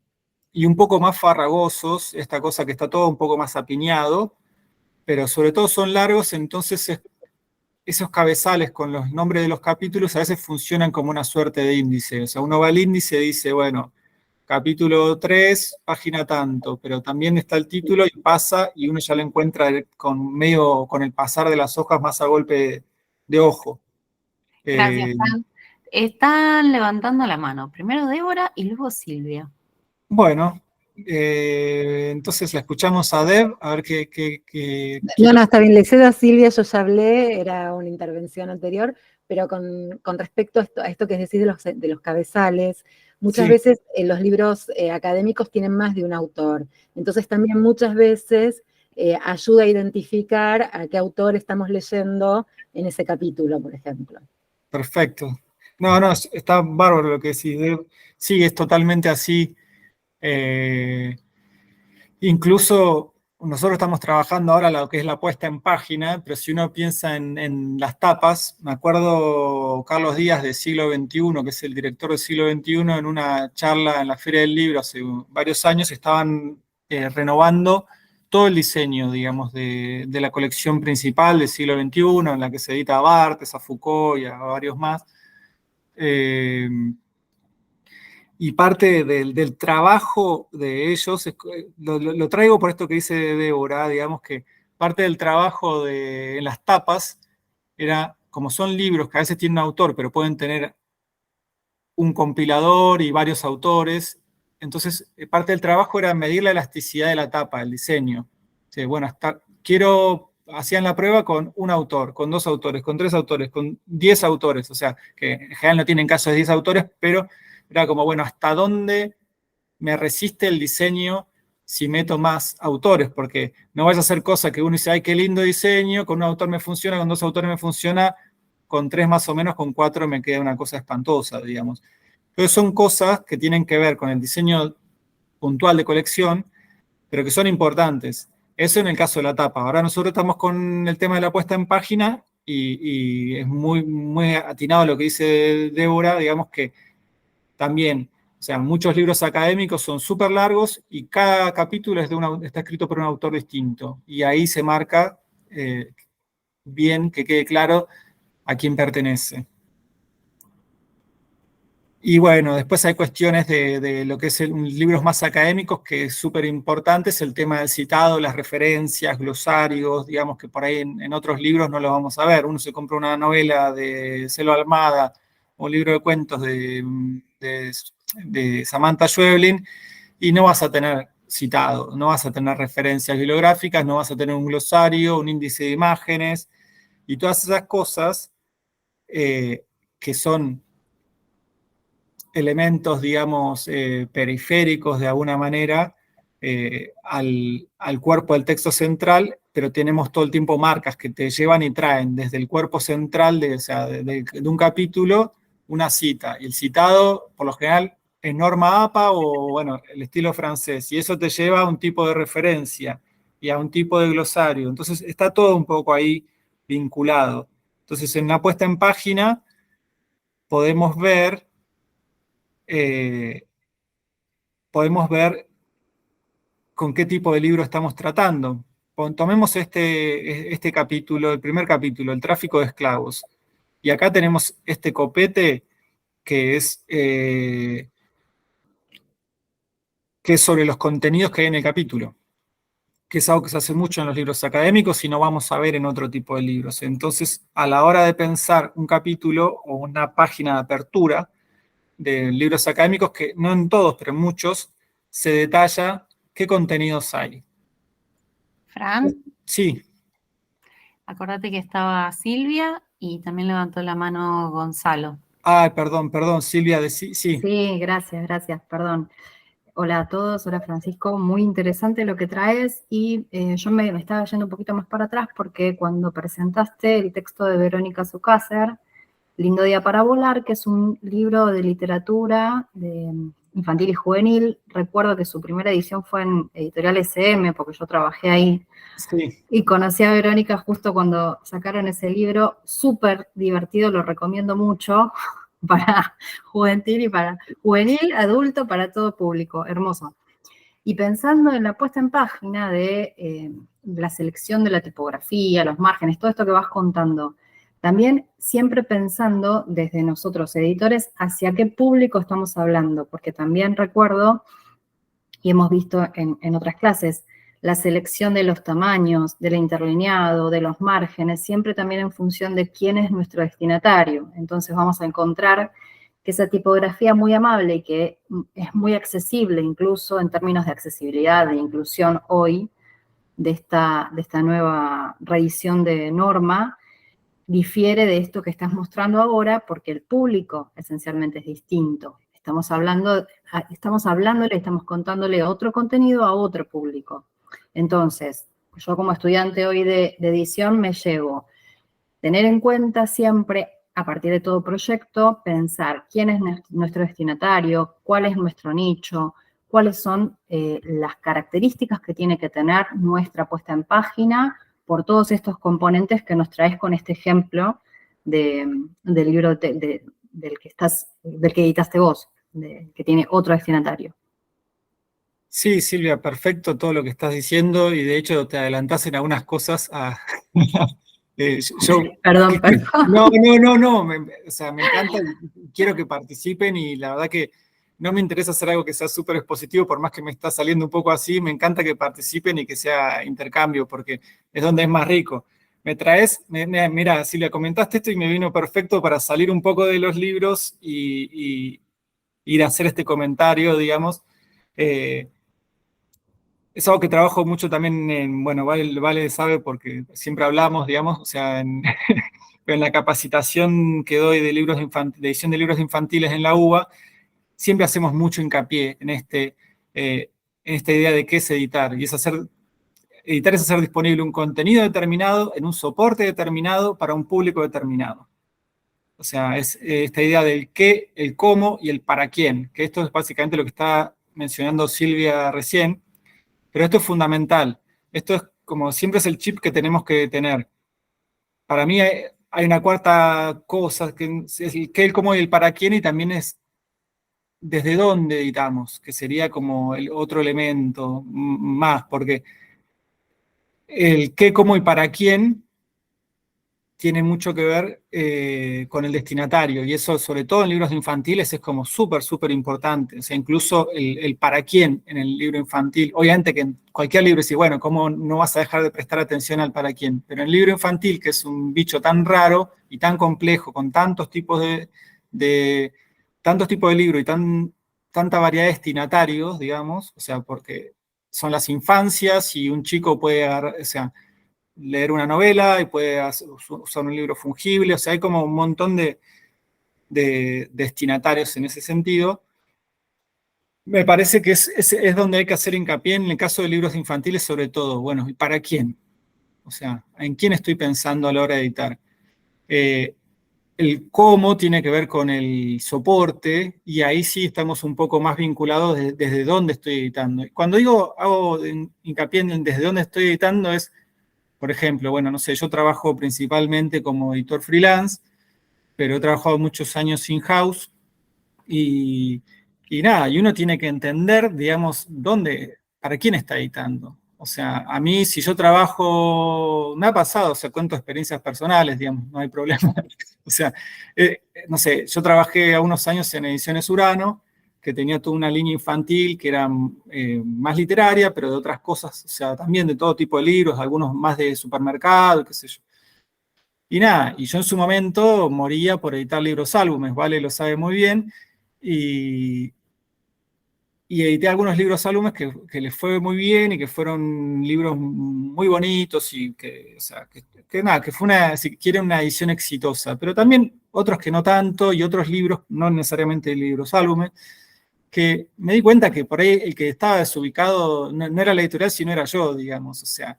un poco más farragosos, esta cosa que está todo un poco más apiñado, pero sobre todo son largos, entonces esos cabezales con los nombres de los capítulos a veces funcionan como una suerte de índice. O sea, uno va al índice y dice, bueno, capítulo 3, página tanto, pero también está el título y pasa y uno ya lo encuentra con el pasar de las hojas más a golpe de ojo. Gracias, Eh, Fran. Están levantando la mano. Primero Débora y luego Silvia. bueno, entonces la escuchamos a Deb, a ver qué No, quiere. está bien, le cedo a Silvia, yo ya hablé, era una intervención anterior, pero con respecto a esto que decís de los cabezales, muchas Sí, veces los libros académicos tienen más de un autor, entonces también muchas veces ayuda a identificar a qué autor estamos leyendo en ese capítulo, por ejemplo. perfecto. No, está bárbaro lo que decís, Deb. Sí, es totalmente así. Eh, Incluso nosotros estamos trabajando ahora lo que es la puesta en página, pero si uno piensa en las tapas, me acuerdo Carlos Díaz de Siglo XXI, que es el director de Siglo XXI, en una charla en la Feria del Libro hace varios años, estaban renovando todo el diseño, digamos, de la colección principal del Siglo XXI, en la que se edita a Barthes, a Foucault y a varios más. Eh, y parte del trabajo de ellos, lo traigo por esto que dice Débora, digamos que parte del trabajo en las tapas era, como son libros que a veces tienen un autor, pero pueden tener un compilador y varios autores, entonces parte del trabajo era medir la elasticidad de la tapa, el diseño. Sí, bueno, hacían la prueba con un autor, con dos autores, con tres autores, con 10 autores, o sea, que en general no tienen caso de 10 autores, pero era como, bueno, ¿hasta dónde me resiste el diseño si meto más autores? Porque no vaya a ser cosa que uno dice, ay, qué lindo diseño, con un autor me funciona, con dos autores me funciona, con tres más o menos, con cuatro me queda una cosa espantosa, digamos. Entonces son cosas que tienen que ver con el diseño puntual de colección, pero que son importantes. Eso en el caso de la tapa. Ahora nosotros estamos con el tema de la puesta en página y es muy atinado lo que dice Débora, digamos que también, o sea, muchos libros académicos son súper largos y cada capítulo está escrito por un autor distinto. Y ahí se marca bien, que quede claro a quién pertenece. Y bueno, después hay cuestiones de lo que es libros más académicos, que es súper importante, es el tema del citado, las referencias, glosarios, digamos que por ahí en otros libros no lo vamos a ver. Uno se compra una novela de Celo Almada, un libro de cuentos de Samantha Schweblin, y no vas a tener citado, no vas a tener referencias bibliográficas, no vas a tener un glosario, un índice de imágenes, y todas esas cosas que son elementos, digamos, periféricos de alguna manera al cuerpo del texto central, pero tenemos todo el tiempo marcas que te llevan y traen desde el cuerpo central o sea, de un capítulo una cita. Y el citado, por lo general, es norma APA o, bueno, el estilo francés. Y eso te lleva a un tipo de referencia y a un tipo de glosario. Entonces está todo un poco ahí vinculado. Entonces en la puesta en página podemos ver eh, podemos ver con qué tipo de libro estamos tratando. Tomemos este capítulo, el primer capítulo, el tráfico de esclavos. Y acá tenemos este copete que que es sobre los contenidos que hay en el capítulo, que es algo que se hace mucho en los libros académicos y no vamos a ver en otro tipo de libros. Entonces, a la hora de pensar un capítulo o una página de apertura de libros académicos, que no en todos, pero en muchos, se detalla qué contenidos hay. Fran, Sí. acordate que estaba Silvia y también levantó la mano Gonzalo. Ay, perdón, Silvia, sí. Sí, gracias, perdón. Hola a todos, hola Francisco, muy interesante lo que traes y yo me estaba yendo un poquito más para atrás porque cuando presentaste el texto de Verónica Zucácer, Lindo Día para Volar, que es un libro de literatura infantil y juvenil, recuerdo que su primera edición fue en Editorial SM, porque yo trabajé ahí, Sí. y conocí a Verónica justo cuando sacaron ese libro, súper divertido, lo recomiendo mucho, para juvenil, adulto, para todo público, hermoso. Y pensando en la puesta en página de la selección de la tipografía, los márgenes, todo esto que vas contando, también siempre pensando desde nosotros editores hacia qué público estamos hablando, porque también recuerdo, y hemos visto en otras clases, la selección de los tamaños, del interlineado, de los márgenes, siempre también en función de quién es nuestro destinatario. Entonces vamos a encontrar que esa tipografía muy amable y que es muy accesible, incluso en términos de accesibilidad, de inclusión hoy, de esta nueva reedición de norma, difiere de esto que estás mostrando ahora porque el público esencialmente es distinto. Estamos hablándole, estamos contándole otro contenido a otro público. Entonces, yo como estudiante hoy de edición me llevo tener en cuenta siempre, a partir de todo proyecto, pensar quién es nuestro destinatario, cuál es nuestro nicho, cuáles son las características que tiene que tener nuestra puesta en página por todos estos componentes que nos traes con este ejemplo del libro del que editaste vos, que tiene otro destinatario. Sí, Silvia, perfecto todo lo que estás diciendo y de hecho te adelantás en algunas cosas a... Perdón. No, o sea, me encanta, quiero que participen y la verdad que no me interesa hacer algo que sea súper expositivo, por más que me está saliendo un poco así, me encanta que participen y que sea intercambio, porque es donde es más rico. Me traes, mira, Silvia, comentaste esto y me vino perfecto para salir un poco de los libros y ir a hacer este comentario, digamos. Es algo que trabajo mucho también bueno, Vale sabe porque siempre hablamos, digamos, o sea, en la capacitación que doy de de edición de libros infantiles en la UBA, siempre hacemos mucho hincapié en esta idea de qué es editar, y editar es hacer disponible un contenido determinado en un soporte determinado para un público determinado. O sea, es esta idea del qué, el cómo y el para quién, que esto es básicamente lo que está mencionando Silvia recién. Pero esto es fundamental. Esto es como siempre es el chip que tenemos que tener. Para mí hay una cuarta cosa, que es el qué, el cómo y el para quién, y también es desde dónde editamos, que sería como el otro elemento más, porque el qué, cómo y para quién tiene mucho que ver con el destinatario, y eso sobre todo en libros infantiles es como súper importante. O sea, incluso el para quién en el libro infantil, obviamente que en cualquier libro dice, bueno, ¿cómo no vas a dejar de prestar atención al para quién? Pero en el libro infantil, que es un bicho tan raro y tan complejo, con tantos tipos de libros y tanta variedad de destinatarios, digamos, o sea, porque son las infancias y un chico puede agarrar, o sea, leer una novela y puede usar un libro fungible, o sea, hay como un montón de destinatarios en ese sentido. Me parece que es donde hay que hacer hincapié en el caso de libros infantiles sobre todo. Bueno, ¿y para quién? O sea, ¿en quién estoy pensando a la hora de editar? El cómo tiene que ver con el soporte y ahí sí estamos un poco más vinculados desde dónde estoy editando. Cuando hago hincapié en desde dónde estoy editando es, por ejemplo, bueno, no sé, yo trabajo principalmente como editor freelance, pero he trabajado muchos años in-house y nada, y uno tiene que entender, digamos, para quién está editando. O sea, a mí si yo trabajo, me ha pasado, o sea, cuento experiencias personales, digamos, no hay problema. O sea, no sé, yo trabajé a unos años en Ediciones Urano, que tenía toda una línea infantil que era más literaria, pero de otras cosas, o sea, también de todo tipo de libros, algunos más de supermercado, qué sé yo. Y nada, y yo en su momento moría por editar libros álbumes, Vale lo sabe muy bien, y edité algunos libros álbumes que les fue muy bien y que fueron libros muy bonitos y que, o sea, que nada, que fue una, si quieren, una edición exitosa, pero también otros que no tanto y otros libros, no necesariamente libros álbumes, que me di cuenta que por ahí el que estaba desubicado no era la editorial, sino era yo, digamos, o sea,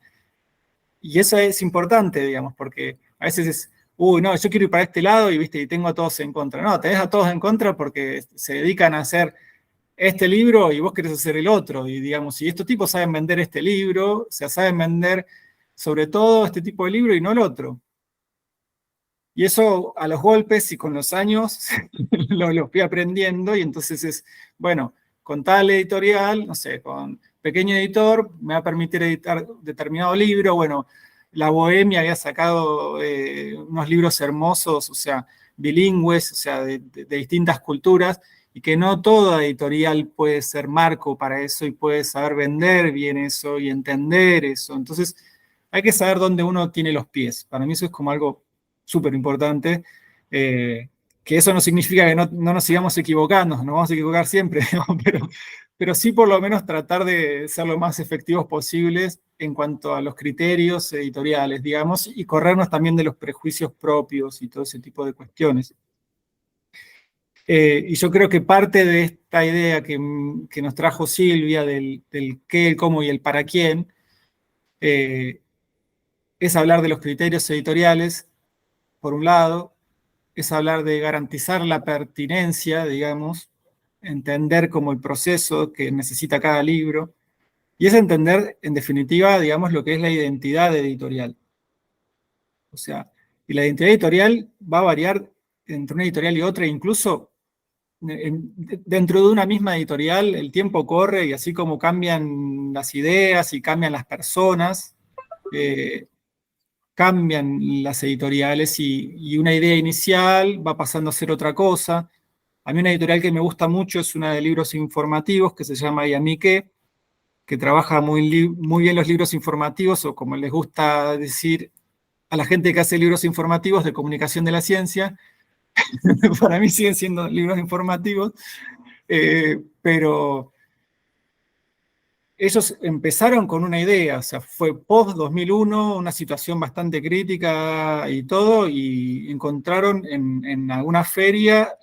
y eso es importante, digamos, porque a veces es, uy, no, yo quiero ir para este lado y, viste, y tengo a todos en contra. No, tenés a todos en contra porque se dedican a hacer este libro y vos querés hacer el otro. Y digamos, y estos tipos saben vender este libro, o sea, saben vender sobre todo este tipo de libro y no el otro. Y eso a los golpes y con los años lo fui aprendiendo y entonces es, bueno, con tal editorial, no sé, con pequeño editor, me va a permitir editar determinado libro. Bueno, La Bohemia había sacado unos libros hermosos, o sea, bilingües, o sea, de distintas culturas, y que no toda editorial puede ser marco para eso y puede saber vender bien eso y entender eso. Entonces, hay que saber dónde uno tiene los pies. Para mí eso es como algo súper importante, que eso no significa que no nos sigamos equivocando, nos vamos a equivocar siempre, ¿no? Pero sí por lo menos tratar de ser lo más efectivos posibles en cuanto a los criterios editoriales, digamos, y corrernos también de los prejuicios propios y todo ese tipo de cuestiones. Y yo creo que parte de esta idea que nos trajo Silvia del qué, el cómo y el para quién, es hablar de los criterios editoriales, por un lado, es hablar de garantizar la pertinencia, digamos, entender como el proceso que necesita cada libro, y es entender, en definitiva, digamos, lo que es la identidad editorial. O sea, y la identidad editorial va a variar entre una editorial y otra, incluso dentro de una misma editorial el tiempo corre y así como cambian las ideas y cambian las personas, cambian las editoriales y una idea inicial va pasando a ser otra cosa. A mí una editorial que me gusta mucho es una de libros informativos que se llama Yamiqué, que trabaja muy bien los libros informativos, o como les gusta decir a la gente que hace libros informativos, de comunicación de la ciencia. Para mí siguen siendo libros informativos, pero ellos empezaron con una idea, o sea, fue post-2001, una situación bastante crítica y todo, y encontraron en alguna feria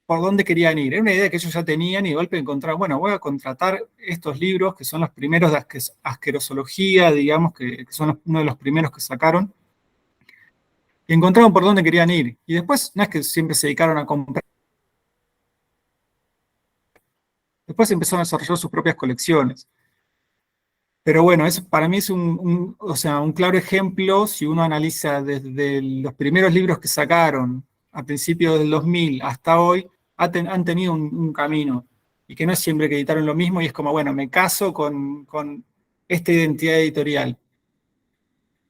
por dónde querían ir. Era una idea que ellos ya tenían y de golpe encontraron, bueno, voy a contratar estos libros que son los primeros de asquerosología, digamos, que son uno de los primeros que sacaron, y encontraron por dónde querían ir. Y después, no es que siempre se dedicaron a comprar, después empezaron a desarrollar sus propias colecciones. Pero bueno, para mí es o sea, un claro ejemplo, si uno analiza desde los primeros libros que sacaron a principios del 2000 hasta hoy, han tenido un camino, y que no es siempre que editaron lo mismo, y es como, bueno, me caso con esta identidad editorial.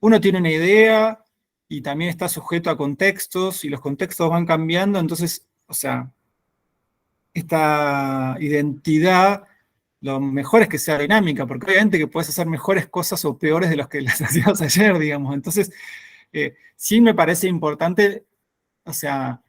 Uno tiene una idea y también está sujeto a contextos, y los contextos van cambiando, entonces, o sea, esta identidad, lo mejor es que sea dinámica, porque obviamente que puedes hacer mejores cosas o peores de las que las hacías ayer, digamos. Entonces, sí me parece importante, o sea,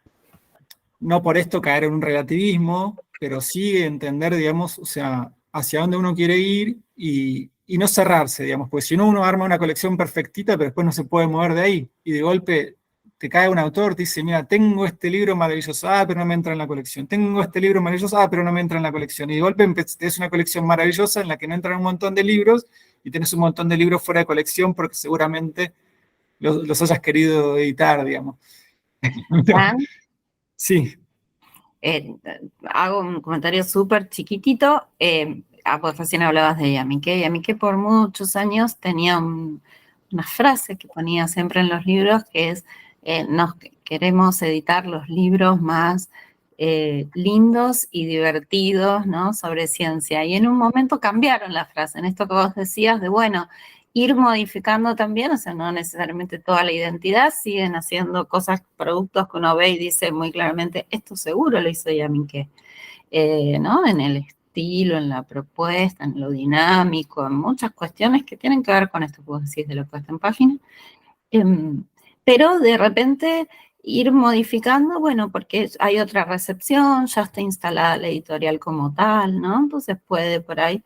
no por esto caer en un relativismo, pero sí entender, digamos, o sea, hacia dónde uno quiere ir y no cerrarse, digamos, porque si no uno arma una colección perfectita, pero después no se puede mover de ahí, y de golpe te cae un autor, te dice, mira, tengo este libro maravilloso, pero no me entra en la colección, tengo este libro maravilloso, pero no me entra en la colección, y de golpe es una colección maravillosa en la que no entran un montón de libros, y tenés un montón de libros fuera de colección porque seguramente los hayas querido editar, digamos. Sí. Hago un comentario súper chiquitito. Pues recién hablabas de Yamiqué. Yamiqué por muchos años tenía una frase que ponía siempre en los libros, que es, nos queremos editar los libros más lindos y divertidos, ¿no?, sobre ciencia. Y en un momento cambiaron la frase, en esto que vos decías de, bueno, ir modificando también, o sea, no necesariamente toda la identidad, siguen haciendo cosas, productos que uno ve y dice muy claramente, esto seguro lo hizo Yamiqué. ¿no? En el estilo, en la propuesta, en lo dinámico, en muchas cuestiones que tienen que ver con esto que vos decís de la puesta en página. Pero de repente ir modificando, bueno, porque hay otra recepción, ya está instalada la editorial como tal, ¿no? Entonces puede por ahí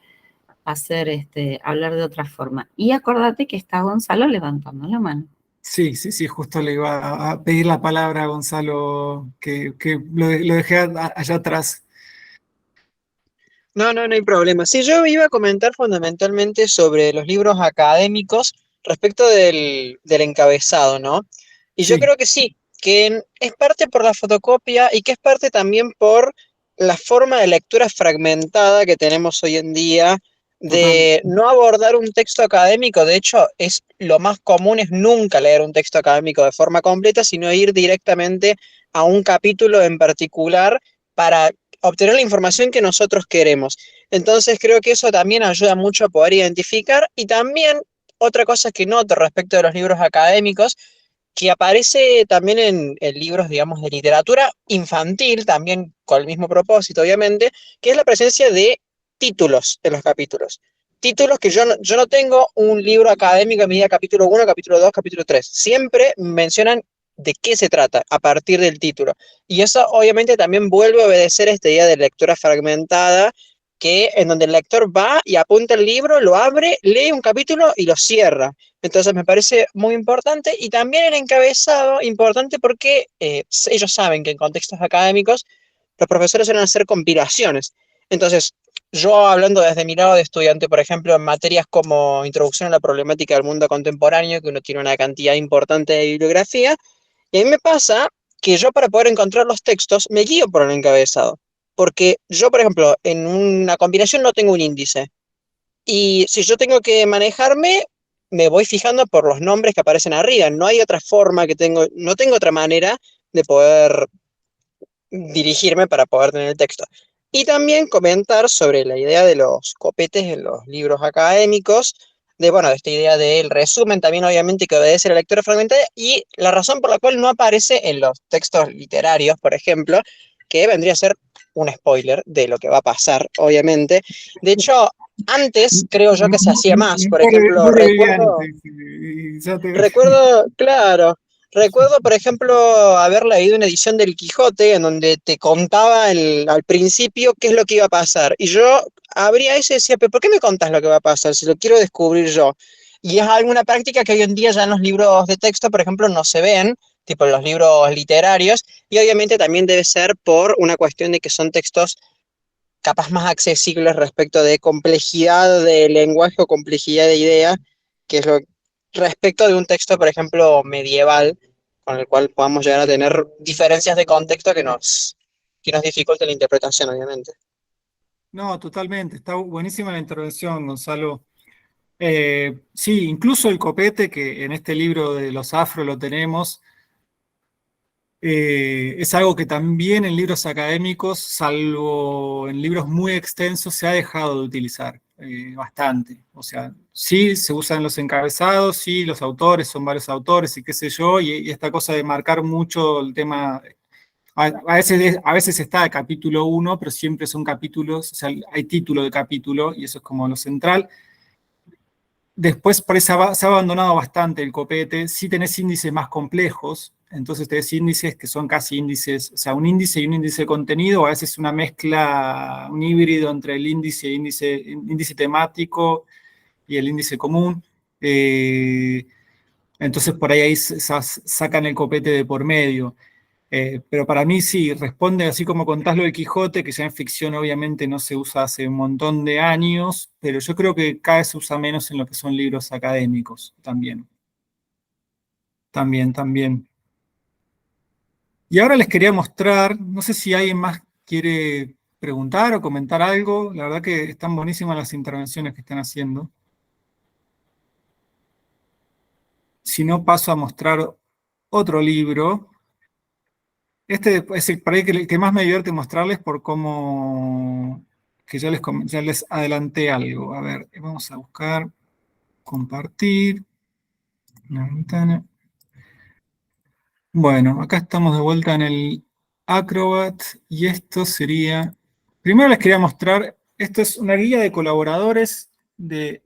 hacer, hablar de otra forma. Y acordate que está Gonzalo levantando la mano. Sí, sí, sí, justo le iba a pedir la palabra a Gonzalo, que lo dejé allá atrás. No, no, no hay problema. Sí, yo iba a comentar fundamentalmente sobre los libros académicos respecto del encabezado, ¿no? Y yo Sí, creo que sí, es parte por la fotocopia y que es parte también por la forma de lectura fragmentada que tenemos hoy en día, Total. de no abordar un texto académico. De hecho, lo más común es nunca leer un texto académico de forma completa, sino ir directamente a un capítulo en particular para obtener la información que nosotros queremos. Entonces creo que eso también ayuda mucho a poder identificar, y también otra cosa que noto respecto de los libros académicos, que aparece también en libros, digamos, de literatura infantil, también con el mismo propósito, obviamente, que es la presencia de títulos en los capítulos. Títulos que yo no tengo un libro académico en mi vida capítulo 1, capítulo 2, capítulo 3. Siempre mencionan de qué se trata a partir del título. Y eso obviamente también vuelve a obedecer esta idea de lectura fragmentada, que en donde el lector va y apunta el libro, lo abre, lee un capítulo y lo cierra. Entonces me parece muy importante, y también el encabezado importante porque ellos saben que en contextos académicos los profesores suelen hacer compilaciones. Entonces, yo hablando desde mi lado de estudiante, por ejemplo, en materias como Introducción a la Problemática del Mundo Contemporáneo, que uno tiene una cantidad importante de bibliografía, y a mí me pasa que yo, para poder encontrar los textos, me guío por el encabezado. Porque yo, por ejemplo, en una compilación no tengo un índice. Y si yo tengo que manejarme, me voy fijando por los nombres que aparecen arriba. No hay otra forma no tengo otra manera de poder dirigirme para poder tener el texto. Y también comentar sobre la idea de los copetes en los libros académicos, bueno, de esta idea del resumen también, obviamente, que obedece a la lectura fragmentaria, y la razón por la cual no aparece en los textos literarios, por ejemplo, que vendría a ser un spoiler de lo que va a pasar, obviamente. De hecho, antes creo yo que se hacía más. Por ejemplo, Muy brillante, y ya te... claro, recuerdo, por ejemplo, haber leído una edición del Quijote en donde te contaba al principio qué es lo que iba a pasar. Y yo abría eso y decía, pero ¿por qué me contás lo que va a pasar si lo quiero descubrir yo? Y es alguna práctica que hoy en día ya en los libros de texto, por ejemplo, no se ven, tipo en los libros literarios, y obviamente también debe ser por una cuestión de que son textos capaz más accesibles respecto de complejidad de lenguaje o complejidad de idea, que es lo respecto de un texto, por ejemplo, medieval, con el cual podamos llegar a tener diferencias de contexto que nos dificulten la interpretación, obviamente. No, totalmente, está buenísima la intervención, Gonzalo. Sí, incluso el copete, que en este libro de los afro lo tenemos, es algo que también en libros académicos, salvo en libros muy extensos, se ha dejado de utilizar bastante. O sea, sí se usan los encabezados, sí los autores son varios autores y qué sé yo, y esta cosa de marcar mucho el tema. A veces está de capítulo 1, pero siempre son capítulos, o sea, hay título de capítulo y eso es como lo central. Después por eso se ha abandonado bastante el copete. Sí tenés índices más complejos, entonces tenés índices que son casi índices, o sea, un índice y un índice de contenido, a veces una mezcla, un híbrido entre el índice e índice temático y el índice común. Entonces por ahí sacan el copete de por medio. Pero para mí sí, responde así como contás lo de Quijote, que ya en ficción obviamente no se usa hace un montón de años, pero yo creo que cada vez se usa menos en lo que son libros académicos también. También, también. Y ahora les quería mostrar, no sé si alguien más quiere preguntar o comentar algo, la verdad que están buenísimas las intervenciones que están haciendo. Si no, paso a mostrar otro libro. Este es el, para el que más me divierte mostrarles por cómo, que ya les adelanté algo. A ver, vamos a buscar, compartir, una ventana. Bueno, acá estamos de vuelta en el Acrobat y esto sería Primero les quería mostrar, esto es una guía de colaboradores de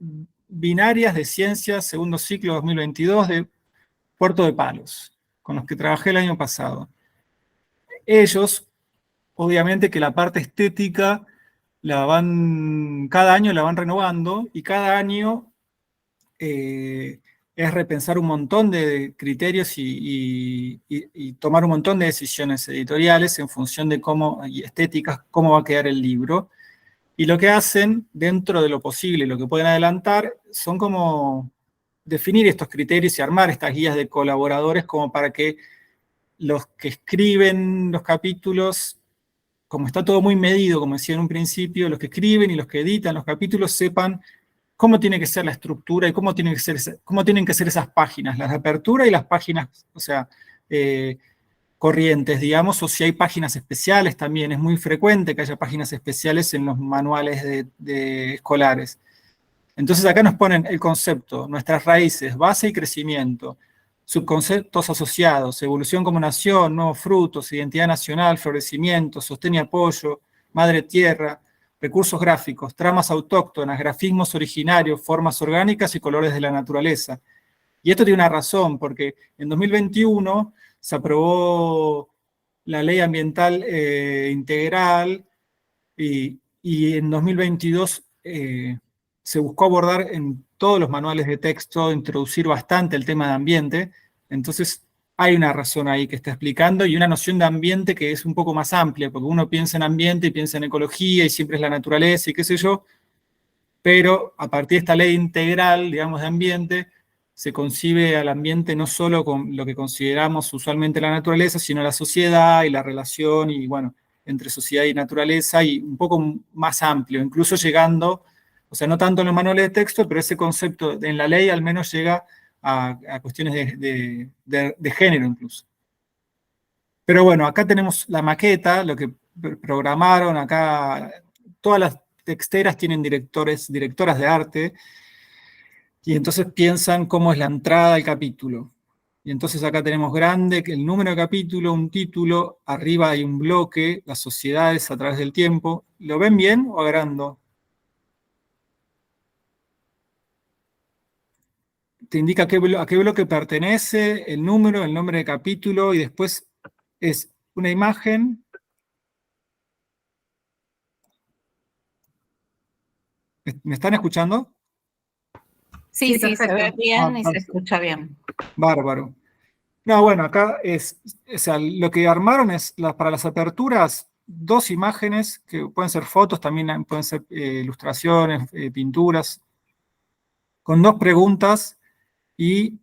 binarias de ciencias, segundo ciclo 2022 de Puerto de Palos, con los que trabajé el año pasado. Ellos, obviamente que la parte estética cada año la van renovando y cada año es repensar un montón de criterios y tomar un montón de decisiones editoriales en función de y estéticas, cómo va a quedar el libro. Y lo que hacen, dentro de lo posible, lo que pueden adelantar, son como definir estos criterios y armar estas guías de colaboradores como para que los que escriben los capítulos, como está todo muy medido, como decía en un principio, los que escriben y los que editan los capítulos sepan cómo tiene que ser la estructura y cómo tienen que ser esas páginas, las de apertura y las páginas, o sea, corrientes, digamos, o si hay páginas especiales también. Es muy frecuente que haya páginas especiales en los manuales de escolares. Entonces acá nos ponen el concepto, nuestras raíces, base y crecimiento, subconceptos asociados, evolución como nación, nuevos frutos, identidad nacional, florecimiento, sostén y apoyo, madre tierra, recursos gráficos, tramas autóctonas, grafismos originarios, formas orgánicas y colores de la naturaleza. Y esto tiene una razón, porque en 2021 se aprobó la ley ambiental integral y en 2022 se buscó abordar en todos los manuales de texto, introducir bastante el tema de ambiente. Entonces hay una razón ahí que está explicando y una noción de ambiente que es un poco más amplia, porque uno piensa en ambiente y piensa en ecología y siempre es la naturaleza y qué sé yo, pero a partir de esta ley integral, digamos, de ambiente, se concibe al ambiente no solo con lo que consideramos usualmente la naturaleza, sino la sociedad y la relación, y bueno, entre sociedad y naturaleza, y un poco más amplio, incluso llegando, o sea, no tanto en los manuales de texto, pero ese concepto en la ley al menos llega a cuestiones de género incluso. Pero bueno, acá tenemos la maqueta, lo que programaron acá, todas las texteras tienen directoras de arte, y entonces piensan cómo es la entrada al capítulo. Y entonces acá tenemos grande el número de capítulo, un título, arriba hay un bloque, las sociedades a través del tiempo. ¿Lo ven bien o agrando? Te indica a qué bloque pertenece, el nombre de capítulo, y después es una imagen. ¿Me están escuchando? Sí, Sí, sí, se ve perfecto. bien y se escucha bien. Bárbaro. No, bueno, acá o sea, lo que armaron es para las aperturas, dos imágenes, que pueden ser fotos, también pueden ser ilustraciones, pinturas, con dos preguntas y,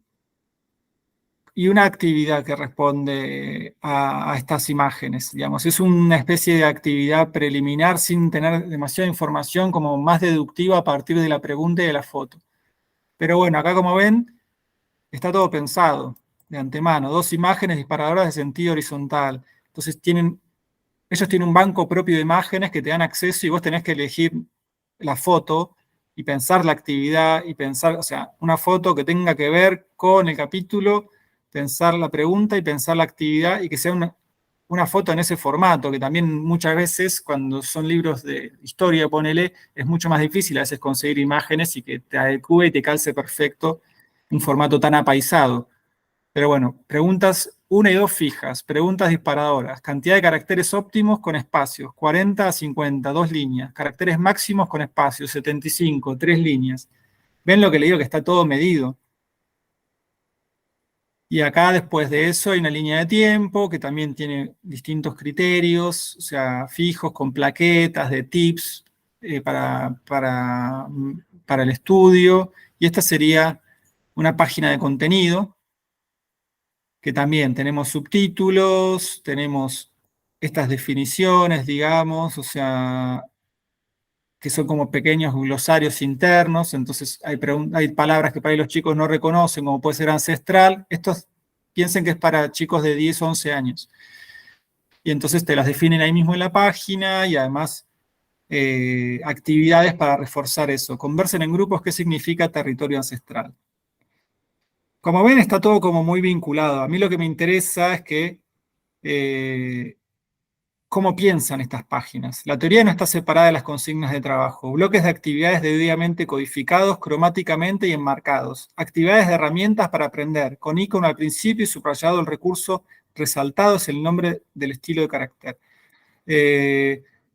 y una actividad que responde a estas imágenes, digamos. Es una especie de actividad preliminar sin tener demasiada información, como más deductiva a partir de la pregunta y de la foto. Pero bueno, acá como ven, está todo pensado de antemano, dos imágenes disparadoras de sentido horizontal. Entonces ellos tienen un banco propio de imágenes que te dan acceso y vos tenés que elegir la foto y pensar la actividad y pensar, o sea, una foto que tenga que ver con el capítulo, pensar la pregunta y pensar la actividad y que sea una foto en ese formato, que también muchas veces cuando son libros de historia, ponele, es mucho más difícil a veces conseguir imágenes y que te adecue y te calce perfecto un formato tan apaisado. Pero bueno, preguntas 1 y 2 fijas, preguntas disparadoras, cantidad de caracteres óptimos con espacios, 40 a 50, 2 líneas, caracteres máximos con espacios, 75, 3 líneas. ¿Ven lo que le digo? Que está todo medido. Y acá después de eso hay una línea de tiempo que también tiene distintos criterios, o sea, fijos con plaquetas de tips para el estudio. Y esta sería una página de contenido que también tenemos subtítulos, tenemos estas definiciones, digamos, o sea, que son como pequeños glosarios internos, entonces hay palabras que para ahí los chicos no reconocen, como puede ser ancestral. Estos piensen que es para chicos de 10 o 11 años. Y entonces te las definen ahí mismo en la página y además actividades para reforzar eso. Conversen en grupos, ¿qué significa territorio ancestral? Como ven, está todo como muy vinculado. A mí lo que me interesa es que cómo piensan estas páginas. La teoría no está separada de las consignas de trabajo. Bloques de actividades debidamente codificados, cromáticamente y enmarcados. Actividades de herramientas para aprender, con icono al principio y subrayado el recurso resaltado es el nombre del estilo de carácter.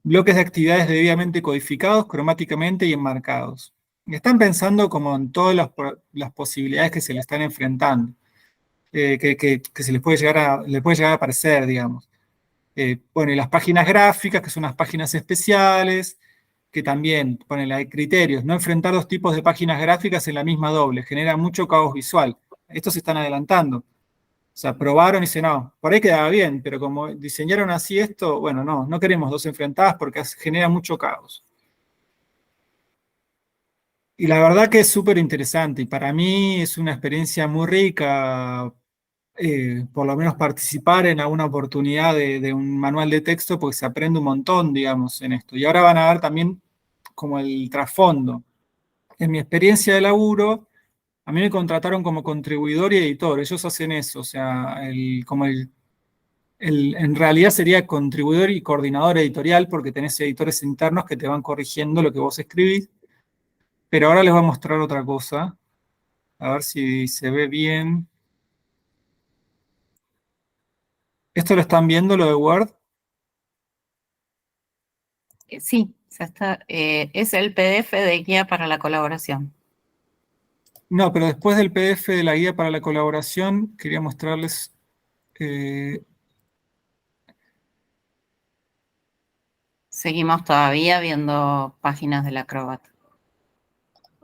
Bloques de actividades debidamente codificados, cromáticamente y enmarcados. Están pensando como en todas las posibilidades que se le están enfrentando, que se les puede llegar a aparecer, digamos. Bueno, y las páginas gráficas, que son unas páginas especiales, que también ponen hay criterios. No enfrentar dos tipos de páginas gráficas en la misma doble, genera mucho caos visual. Estos se están adelantando. O sea, probaron y dicen, no, por ahí quedaba bien, pero como diseñaron así esto, bueno, no queremos dos enfrentadas porque genera mucho caos. Y la verdad que es súper interesante y para mí es una experiencia muy rica, por lo menos participar en alguna oportunidad de un manual de texto porque se aprende un montón, digamos, en esto. Y ahora van a ver también como el trasfondo. En mi experiencia de laburo, a mí me contrataron como contribuidor y editor. Ellos hacen eso, o sea, en realidad sería contribuidor y coordinador editorial porque tenés editores internos que te van corrigiendo lo que vos escribís. Pero ahora les voy a mostrar otra cosa. A ver si se ve bien. ¿Esto lo están viendo, lo de Word? Sí, es el PDF de guía para la colaboración. No, pero después del PDF de la guía para la colaboración, quería mostrarles... Seguimos todavía viendo páginas del Acrobat.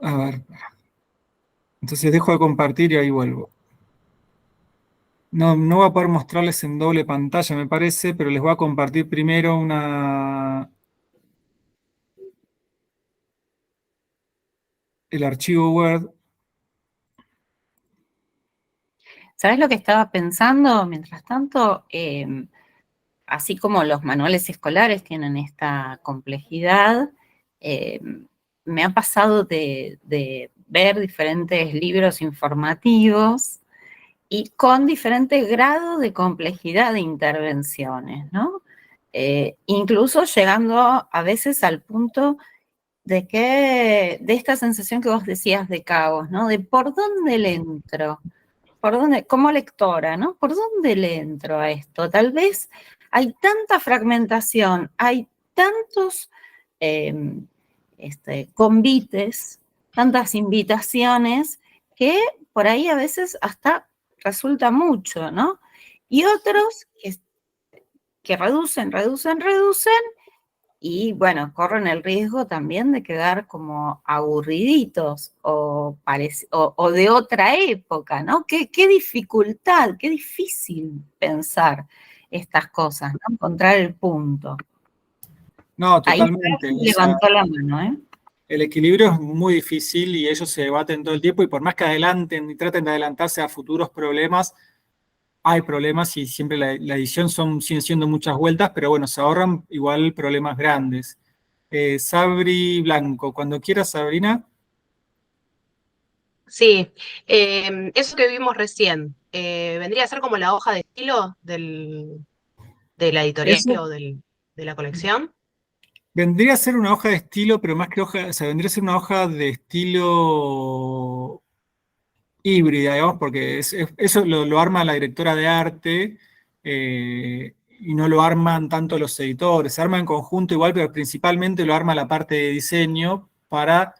a ver. Entonces dejo de compartir y ahí vuelvo. No voy a poder mostrarles en doble pantalla, me parece, pero les voy a compartir primero el archivo Word. ¿Sabes lo que estaba pensando? Mientras tanto, así como los manuales escolares tienen esta complejidad, me ha pasado de ver diferentes libros informativos y con diferentes grados de complejidad de intervenciones, ¿no? Incluso llegando a veces al punto de esta sensación que vos decías de caos, ¿no? De por dónde le entro, por dónde, como lectora, ¿no? ¿Por dónde le entro a esto? Tal vez hay tanta fragmentación, hay tantos convites, tantas invitaciones, que por ahí a veces hasta resulta mucho, ¿no? Y otros que reducen, y bueno, corren el riesgo también de quedar como aburriditos o de otra época, ¿no? Qué dificultad, qué difícil pensar estas cosas, ¿no? Encontrar el punto. No, Ahí totalmente. O sea, levantó la mano, ¿eh? el equilibrio es muy difícil y ellos se debaten todo el tiempo y por más que adelanten y traten de adelantarse a futuros problemas, hay problemas y siempre la edición siguen siendo muchas vueltas, pero bueno, se ahorran igual problemas grandes. Sabri Blanco, cuando quieras, Sabrina. Sí, eso que vimos recién, vendría a ser como la hoja de estilo de la editorial Eso o de la colección. vendría a ser una hoja de estilo, pero más que hoja, o sea, vendría a ser una hoja de estilo híbrida, digamos, porque eso lo arma la directora de arte y no lo arman tanto los editores, se arma en conjunto igual, pero principalmente lo arma la parte de diseño para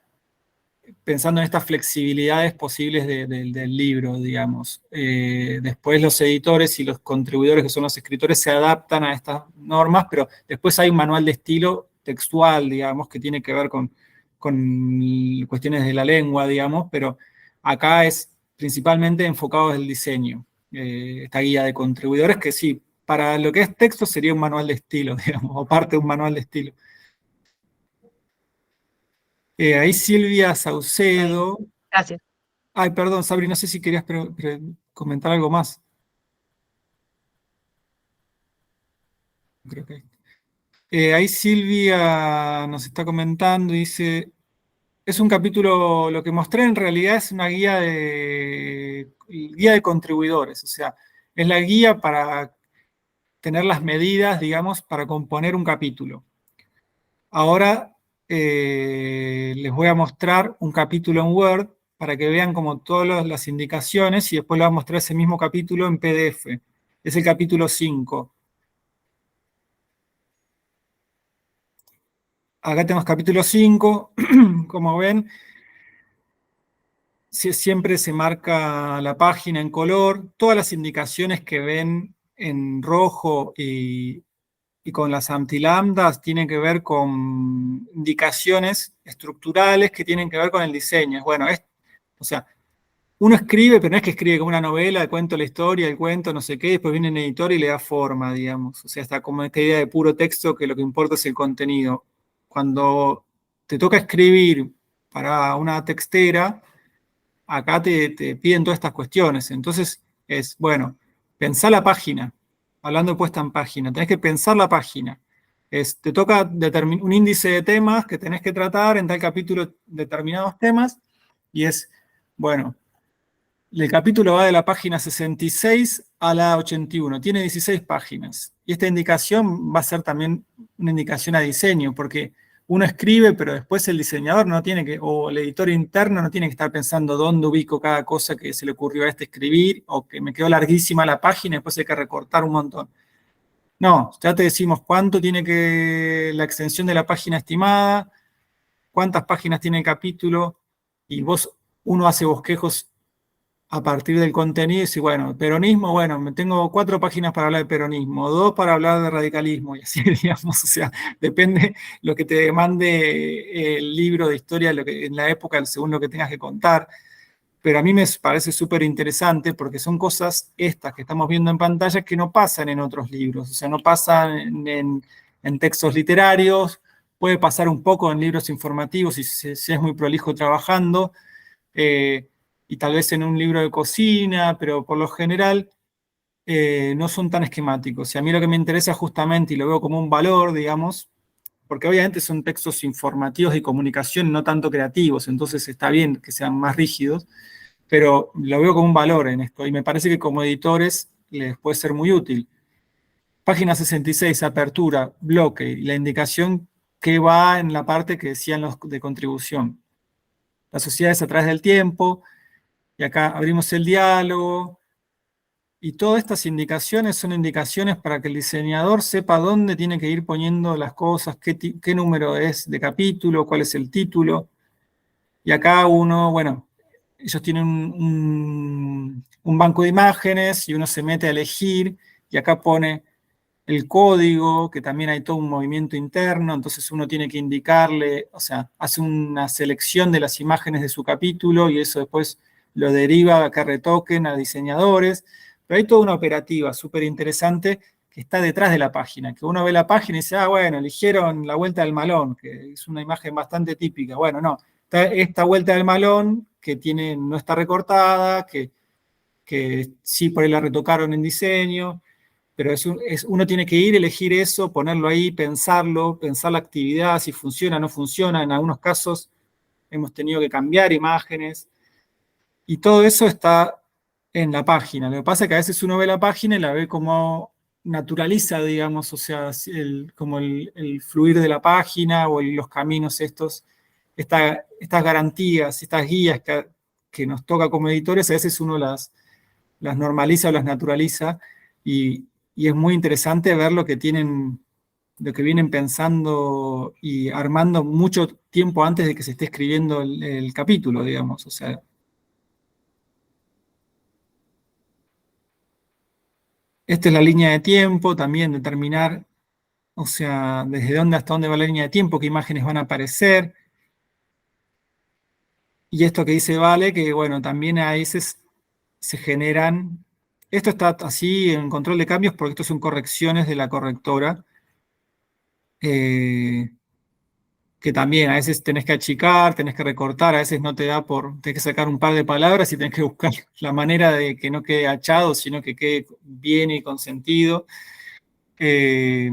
pensando en estas flexibilidades posibles del libro, digamos. Después los editores y los contribuidores, que son los escritores, se adaptan a estas normas, pero después hay un manual de estilo textual, digamos, que tiene que ver con cuestiones de la lengua, digamos, pero acá es principalmente enfocado en el diseño. Esta guía de contribuidores que sí, para lo que es texto sería un manual de estilo, digamos, o parte de un manual de estilo. Ahí Silvia Saucedo. Gracias. Ay, perdón, Sabri, no sé si querías comentar algo más. Creo que... ahí Silvia nos está comentando y dice, es un capítulo, lo que mostré en realidad es una guía de contribuidores, o sea, es la guía para tener las medidas, digamos, para componer un capítulo. Ahora les voy a mostrar un capítulo en Word para que vean como todas las indicaciones y después les voy a mostrar ese mismo capítulo en PDF. Es el capítulo 5. Acá tenemos capítulo 5, como ven, siempre se marca la página en color, todas las indicaciones que ven en rojo y con las antilambdas tienen que ver con indicaciones estructurales que tienen que ver con el diseño. Bueno, o sea, uno escribe, pero no es que escribe como una novela, cuento la historia, el cuento, no sé qué, después viene el editor y le da forma, digamos. O sea, está como esta idea de puro texto que lo que importa es el contenido. Cuando te toca escribir para una textera, acá te piden todas estas cuestiones. Entonces es, bueno, pensá la página, hablando de puesta en página, tenés que pensar la página. Te toca un índice de temas que tenés que tratar en tal capítulo determinados temas, y es, bueno, el capítulo va de la página 66 a la 81, tiene 16 páginas. Y esta indicación va a ser también una indicación a diseño, porque uno escribe, pero después el diseñador no tiene que, o el editor interno no tiene que estar pensando dónde ubico cada cosa que se le ocurrió a este escribir, o que me quedó larguísima la página y después hay que recortar un montón. No, ya te decimos cuánto tiene que la extensión de la página estimada, cuántas páginas tiene el capítulo, y uno hace bosquejos a partir del contenido y decir, bueno, peronismo, bueno, me tengo 4 páginas para hablar de peronismo, 2 para hablar de radicalismo, y así, digamos, o sea, depende lo que te demande el libro de historia en la época, según lo que tengas que contar. Pero a mí me parece súper interesante porque son cosas estas que estamos viendo en pantalla que no pasan en otros libros, o sea, no pasan en textos literarios, puede pasar un poco en libros informativos si se es muy prolijo trabajando, y tal vez en un libro de cocina, pero por lo general no son tan esquemáticos. Y a mí lo que me interesa justamente, y lo veo como un valor, digamos, porque obviamente son textos informativos y comunicación, no tanto creativos, entonces está bien que sean más rígidos, pero lo veo como un valor en esto, y me parece que como editores les puede ser muy útil. Página 66, apertura, bloque, y la indicación que va en la parte que decían los de contribución. Las sociedades a través del tiempo, y acá abrimos el diálogo, y todas estas indicaciones son indicaciones para que el diseñador sepa dónde tiene que ir poniendo las cosas, qué número es de capítulo, cuál es el título. Y acá uno, bueno, ellos tienen un banco de imágenes y uno se mete a elegir, y acá pone el código, que también hay todo un movimiento interno, entonces uno tiene que indicarle, o sea, hace una selección de las imágenes de su capítulo y eso después lo deriva a que retoquen a diseñadores, pero hay toda una operativa súper interesante que está detrás de la página, que uno ve la página y dice, ah, bueno, eligieron la vuelta del malón, que es una imagen bastante típica. Bueno, no, está esta vuelta del malón que no está recortada, que sí por ahí la retocaron en diseño, pero uno tiene que ir, elegir eso, ponerlo ahí, pensarlo, pensar la actividad, si funciona o no funciona. En algunos casos hemos tenido que cambiar imágenes, y todo eso está en la página. Lo que pasa es que a veces uno ve la página y la ve como naturaliza, digamos, o sea, como el fluir de la página o los caminos estos, estas garantías, estas guías que nos toca como editores, a veces uno las normaliza o las naturaliza, y es muy interesante ver lo que vienen pensando y armando mucho tiempo antes de que se esté escribiendo el capítulo, digamos. O sea, esta es la línea de tiempo, también determinar, o sea, desde dónde hasta dónde va la línea de tiempo, qué imágenes van a aparecer. Y esto que dice Vale, que bueno, también a veces se generan, esto está así en control de cambios porque esto son correcciones de la correctora, eh, que también a veces tenés que achicar, tenés que recortar, a veces no te da tenés que sacar un par de palabras y tenés que buscar la manera de que no quede achado, sino que quede bien y con sentido. Eh,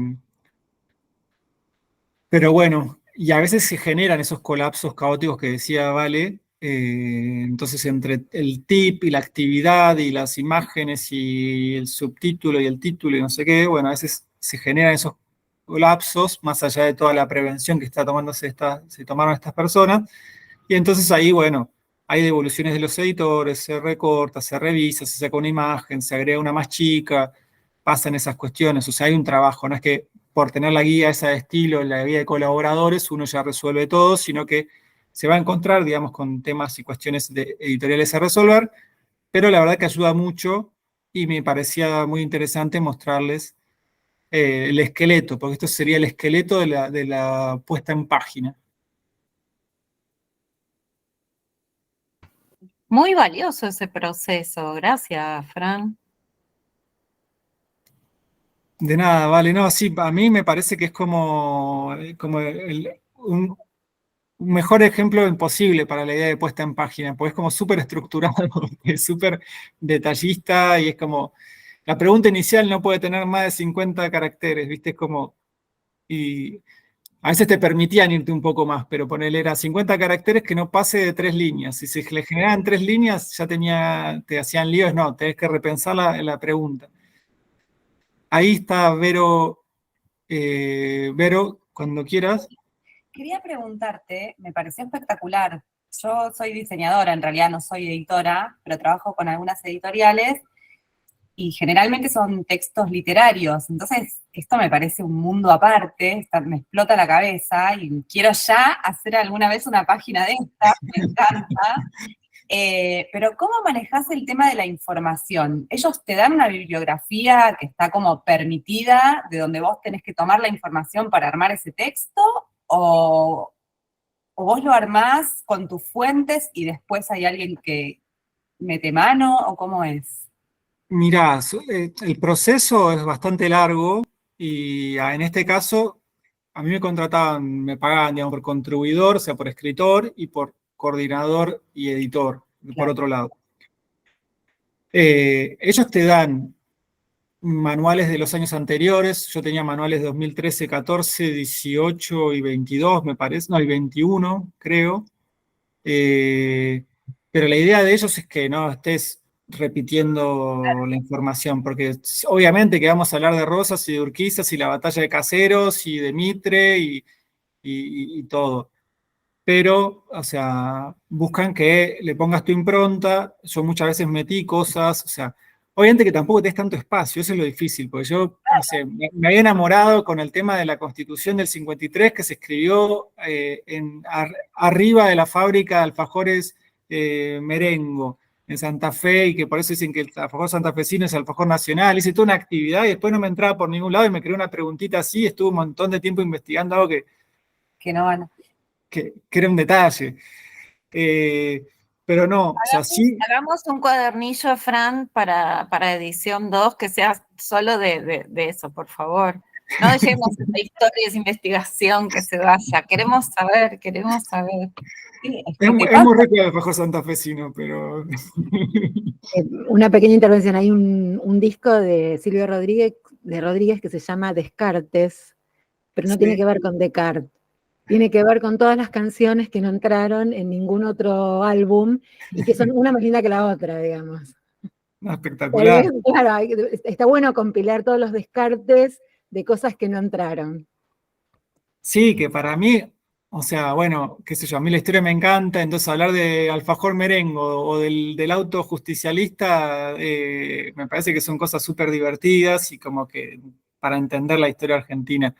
pero bueno, y a veces se generan esos colapsos caóticos que decía Vale, Entonces, entre el tip y la actividad y las imágenes y el subtítulo y el título y no sé qué, bueno, a veces se generan esos colapsos, más allá de toda la prevención que se tomaron estas personas. Y entonces ahí, bueno, hay devoluciones de los editores, se recorta, se revisa, se saca una imagen, se agrega una más chica, pasan esas cuestiones. O sea, hay un trabajo, no es que por tener la guía esa de estilo, la guía de colaboradores, uno ya resuelve todo, sino que se va a encontrar, digamos, con temas y cuestiones editoriales a resolver, pero la verdad que ayuda mucho y me parecía muy interesante mostrarles el esqueleto, porque esto sería el esqueleto de la puesta en página. Muy valioso ese proceso. Gracias, Fran. De nada, vale. No, sí, a mí me parece que es como un mejor ejemplo imposible para la idea de puesta en página, porque es como súper estructurado, es súper detallista y es como, la pregunta inicial no puede tener más de 50 caracteres, ¿viste? Es como, y a veces te permitían irte un poco más, pero ponerle era 50 caracteres que no pase de 3 líneas. Si se le generaban 3 líneas, ya te hacían líos, no, tenés que repensar la pregunta. Ahí está Vero. Vero, cuando quieras. Quería preguntarte, me pareció espectacular. Yo soy diseñadora, en realidad no soy editora, pero trabajo con algunas editoriales y generalmente son textos literarios. Entonces, esto me parece un mundo aparte, me explota la cabeza y quiero ya hacer alguna vez una página de esta, me encanta. Pero ¿cómo manejás el tema de la información? ¿Ellos te dan una bibliografía que está como permitida, de donde vos tenés que tomar la información para armar ese texto? ¿O vos lo armás con tus fuentes y después hay alguien que mete mano? ¿O cómo es? Mirá, el proceso es bastante largo y en este caso a mí me contrataban, me pagaban, digamos, por contribuidor, o sea, por escritor y por coordinador y editor, por Claro. otro lado. Ellos te dan manuales de los años anteriores, yo tenía manuales de 2013, 14, 18 y 22, me parece, no, y 21, creo. Pero la idea de ellos es que no estés repitiendo la información, porque obviamente que vamos a hablar de Rosas y de Urquizas y la batalla de Caseros y de Mitre y todo. Pero, o sea, buscan que le pongas tu impronta. Yo muchas veces metí cosas, o sea, obviamente que tampoco tenés tanto espacio, eso es lo difícil, porque yo, no sé, me había enamorado con el tema de la Constitución del 53 que se escribió arriba de la fábrica de alfajores Merengo en Santa Fe, y que por eso dicen que el alfajor santafesino es alfajor nacional. Hice toda una actividad y después no me entraba por ningún lado y me creé una preguntita así, estuve un montón de tiempo investigando algo Que no van. que era un detalle. Pero no, o sea, sí. Hagamos un cuadernillo, Fran, para edición 2 que sea solo de eso, por favor. No dejemos esta historia, esa investigación que se vaya. Queremos saber, queremos saber. Sí, es Es, que te es pasa. muy rico el alfajor santafesino, pero. Una pequeña intervención. Hay un disco de Silvio Rodríguez que se llama Descartes, pero no tiene Sí. que ver con Descartes. Tiene que ver con todas las canciones que no entraron en ningún otro álbum y que son una más linda que la otra, digamos. No, Tal espectacular. vez, claro, está bueno compilar todos los descartes de cosas que no entraron. Sí, que para mí, o sea, bueno, qué sé yo, a mí la historia me encanta, entonces hablar de alfajor merengo o del auto justicialista, me parece que son cosas súper divertidas y como que para entender la historia argentina.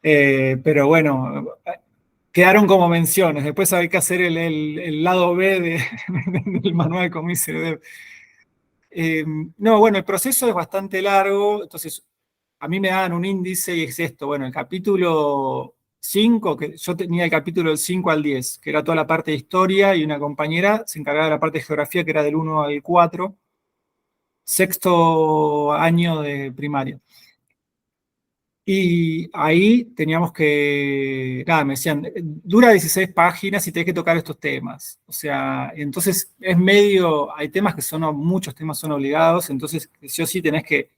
Pero bueno, quedaron como menciones. Después hay que hacer el lado B del manual, como dice Deb. No, bueno, el proceso es bastante largo, entonces a mí me dan un índice y es esto. Bueno, el capítulo 5, que yo tenía el capítulo del 5 al 10, que era toda la parte de historia, y una compañera se encargaba de la parte de geografía, que era del 1 al 4, sexto año de primaria. Y ahí teníamos que, nada, me decían, dura 16 páginas y tenés que tocar estos temas. O sea, entonces es medio, hay temas que muchos temas son obligados, entonces sí o sí tenés que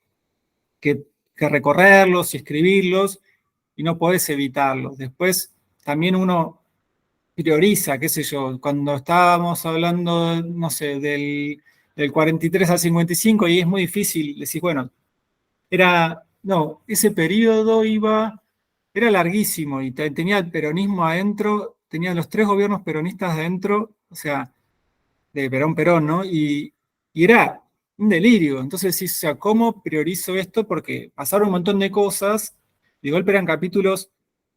recorrerlos y escribirlos y no podés evitarlos. Después también uno prioriza, qué sé yo, cuando estábamos hablando, no sé, del 43 al 55, y es muy difícil decir, bueno, no, ese periodo era larguísimo y tenía el peronismo adentro, tenía los 3 gobiernos peronistas adentro, o sea, de Perón, ¿no? Y era un delirio. Entonces, sí, o sea, ¿cómo priorizo esto? Porque pasaron un montón de cosas, de golpe eran capítulos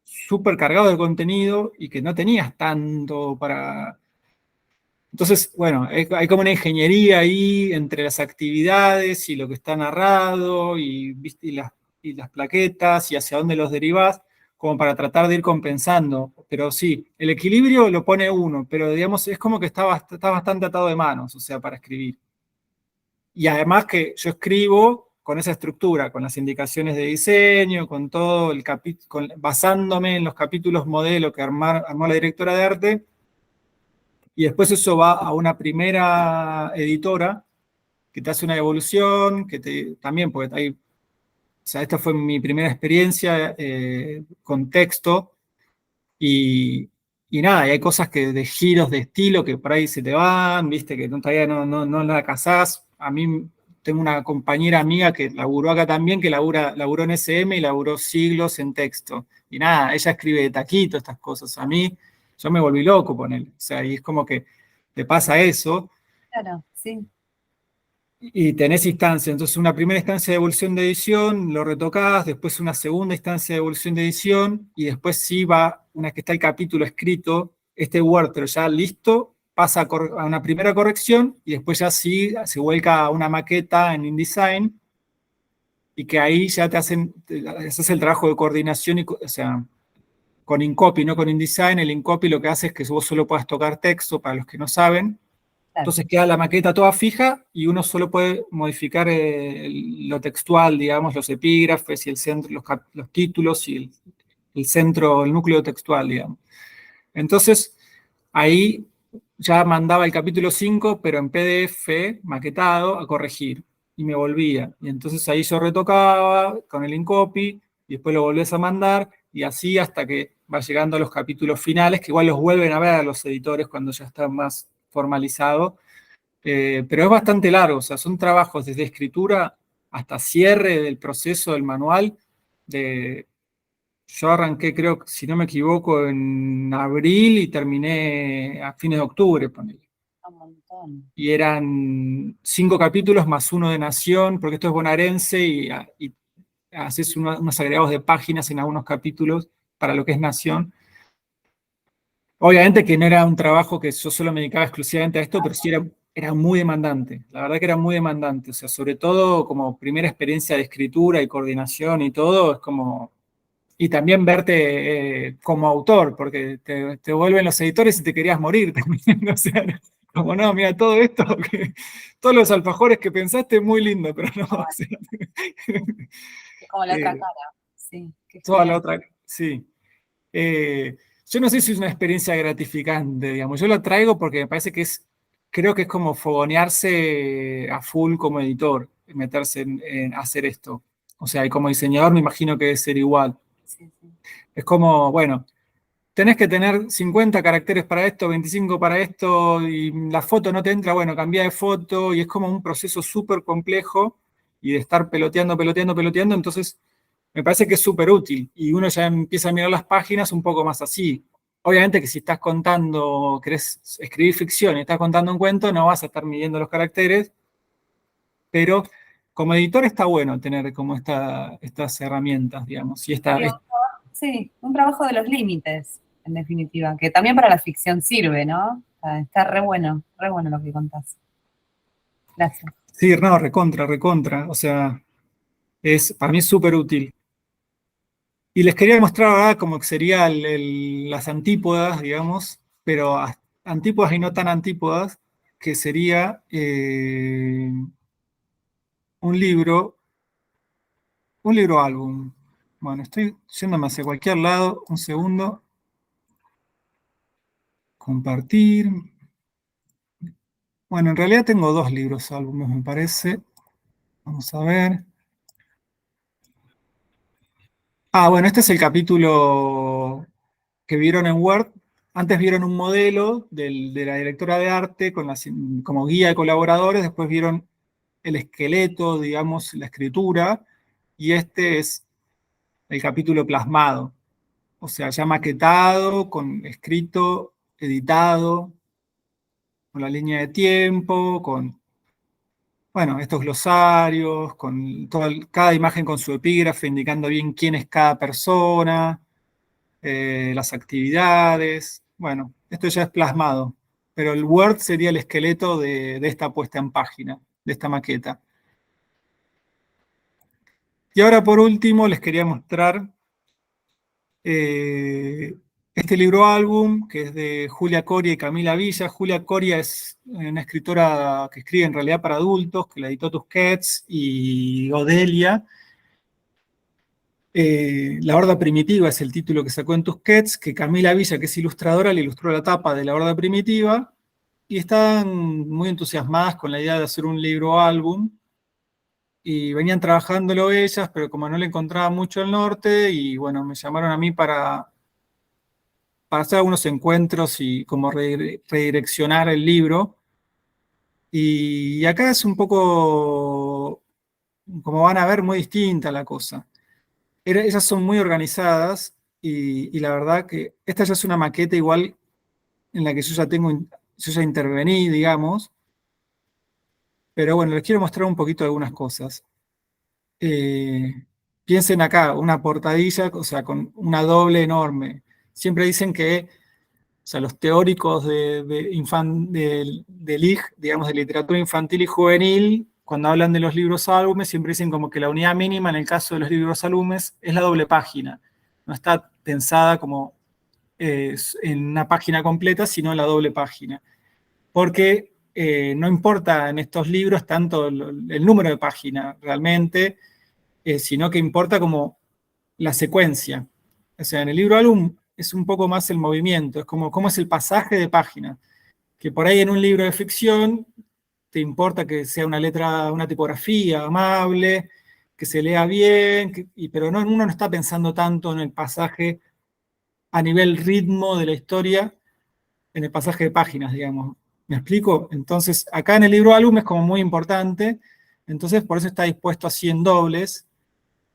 súper cargados de contenido y que no tenías tanto para... Entonces, bueno, hay como una ingeniería ahí entre las actividades y lo que está narrado y, ¿viste? Y las plaquetas y hacia dónde los derivás, como para tratar de ir compensando. Pero sí, el equilibrio lo pone uno, pero digamos, es como que está bastante atado de manos, o sea, para escribir. Y además que yo escribo con esa estructura, con las indicaciones de diseño, con todo el capítulo, basándome en los capítulos modelo que armó la directora de arte, y después eso va a una primera editora que te hace una evolución, también, porque o sea, esta fue mi primera experiencia con texto, y nada, y hay cosas de giros de estilo que por ahí se te van, viste, que todavía no la casás. A mí tengo una compañera amiga que laburó acá también, que laburó en SM y laburó siglos en texto. Y nada, ella escribe de taquito estas cosas. A mí, yo me volví loco con él. O sea, y es como que te pasa eso. Claro, sí. Y tenés instancias, entonces una primera instancia de evolución de edición, lo retocás, después una segunda instancia de evolución de edición, y después sí va, una vez que está el capítulo escrito, este Word, pero ya listo, pasa a una primera corrección, y después ya sí se vuelca a una maqueta en InDesign, y que ahí ya haces el trabajo de coordinación, o sea, con InCopy, no con InDesign. El InCopy lo que hace es que vos solo puedas tocar texto, para los que no saben. Claro. Entonces queda la maqueta toda fija y uno solo puede modificar lo textual, digamos, los epígrafes y el centro, los títulos y el centro, el núcleo textual, digamos. Entonces, ahí ya mandaba el capítulo 5, pero en PDF, maquetado, a corregir. Y me volvía. Y entonces ahí yo retocaba con el InCopy y después lo volvés a mandar y así hasta que va llegando a los capítulos finales, que igual los vuelven a ver a los editores cuando ya está más formalizado. Pero es bastante largo, o sea, son trabajos desde escritura hasta cierre del proceso del manual. Yo arranqué, creo, si no me equivoco, en abril y terminé a fines de octubre, ponele. Un montón. Y eran 5 capítulos más uno de Nación, porque esto es bonaerense y haces unos agregados de páginas en algunos capítulos para lo que es Nación. Obviamente que no era un trabajo que yo solo me dedicaba exclusivamente a esto, pero sí era muy demandante. La verdad que era muy demandante. O sea, sobre todo como primera experiencia de escritura y coordinación y todo, es como... Y también verte como autor, porque te vuelven los editores y te querías morir también. O sea, como no, mira, todo esto, todos los alfajores que pensaste, muy lindo, pero no. O sea, Es como la otra eh, cara. Sí, qué toda la genial. otra, sí. Yo no sé si es una experiencia gratificante, digamos. Yo la traigo porque me parece que creo que es como fogonearse a full como editor, meterse en hacer esto. O sea, y como diseñador me imagino que debe ser igual. Sí, sí. Es como, bueno, tenés que tener 50 caracteres para esto, 25 para esto, y la foto no te entra, bueno, cambia de foto, y es como un proceso súper complejo, y de estar peloteando, entonces me parece que es súper útil, y uno ya empieza a mirar las páginas un poco más así. Obviamente que si estás contando, querés escribir ficción y estás contando un cuento, no vas a estar midiendo los caracteres, pero como editor está bueno tener como estas herramientas, digamos, y Sí, sí, un trabajo de los límites, en definitiva, que también para la ficción sirve, ¿no? Está re bueno lo que contás. Gracias. sí, no, recontra, o sea, para mí es súper útil. Y les quería mostrar ahora como que sería las antípodas, digamos, pero antípodas y no tan antípodas, que sería un libro, un libro álbum. Bueno, estoy yéndome hacia cualquier lado, un segundo. Compartir. Bueno, en realidad tengo 2 libros álbumes, me parece. Vamos a ver. Ah, bueno, este es el capítulo que vieron en Word, antes vieron un modelo de la directora de arte como guía de colaboradores, después vieron el esqueleto, digamos, la escritura, y este es el capítulo plasmado, o sea, ya maquetado, escrito, editado, con la línea de tiempo, con, bueno, estos glosarios, con cada imagen con su epígrafe, indicando bien quién es cada persona, las actividades. Bueno, esto ya es plasmado, pero el Word sería el esqueleto de esta puesta en página, de esta maqueta. Y ahora por último les quería mostrar este libro álbum, que es de Julia Coria y Camila Villa. Julia Coria es una escritora que escribe en realidad para adultos, que la editó Tusquets, y Odelia. La Horda Primitiva es el título que sacó en Tusquets, que Camila Villa, que es ilustradora, le ilustró la tapa de La Horda Primitiva, y están muy entusiasmadas con la idea de hacer un libro álbum, y venían trabajándolo ellas, pero como no le encontraba mucho el norte, y bueno, me llamaron a mí para hacer algunos encuentros y como redireccionar el libro. Y acá es un poco, como van a ver, muy distinta la cosa. Ellas son muy organizadas y la verdad que esta ya es una maqueta igual en la que yo ya intervení, digamos. Pero bueno, les quiero mostrar un poquito algunas cosas. Piensen acá, una portadilla, o sea, con una doble enorme. Siempre dicen que, o sea, los teóricos de LIJ, digamos, de literatura infantil y juvenil, cuando hablan de los libros álbumes, siempre dicen como que la unidad mínima en el caso de los libros álbumes es la doble página. No está pensada como en una página completa, sino en la doble página. Porque no importa en estos libros tanto el número de página realmente, sino que importa como la secuencia. O sea, en el libro álbum es un poco más el movimiento, es como cómo es el pasaje de página. Que por ahí en un libro de ficción te importa que sea una letra, una tipografía amable, que se lea bien, pero uno no está pensando tanto en el pasaje a nivel ritmo de la historia, en el pasaje de páginas, digamos. ¿Me explico? Entonces, acá en el libro álbum es como muy importante, entonces por eso está dispuesto así en dobles.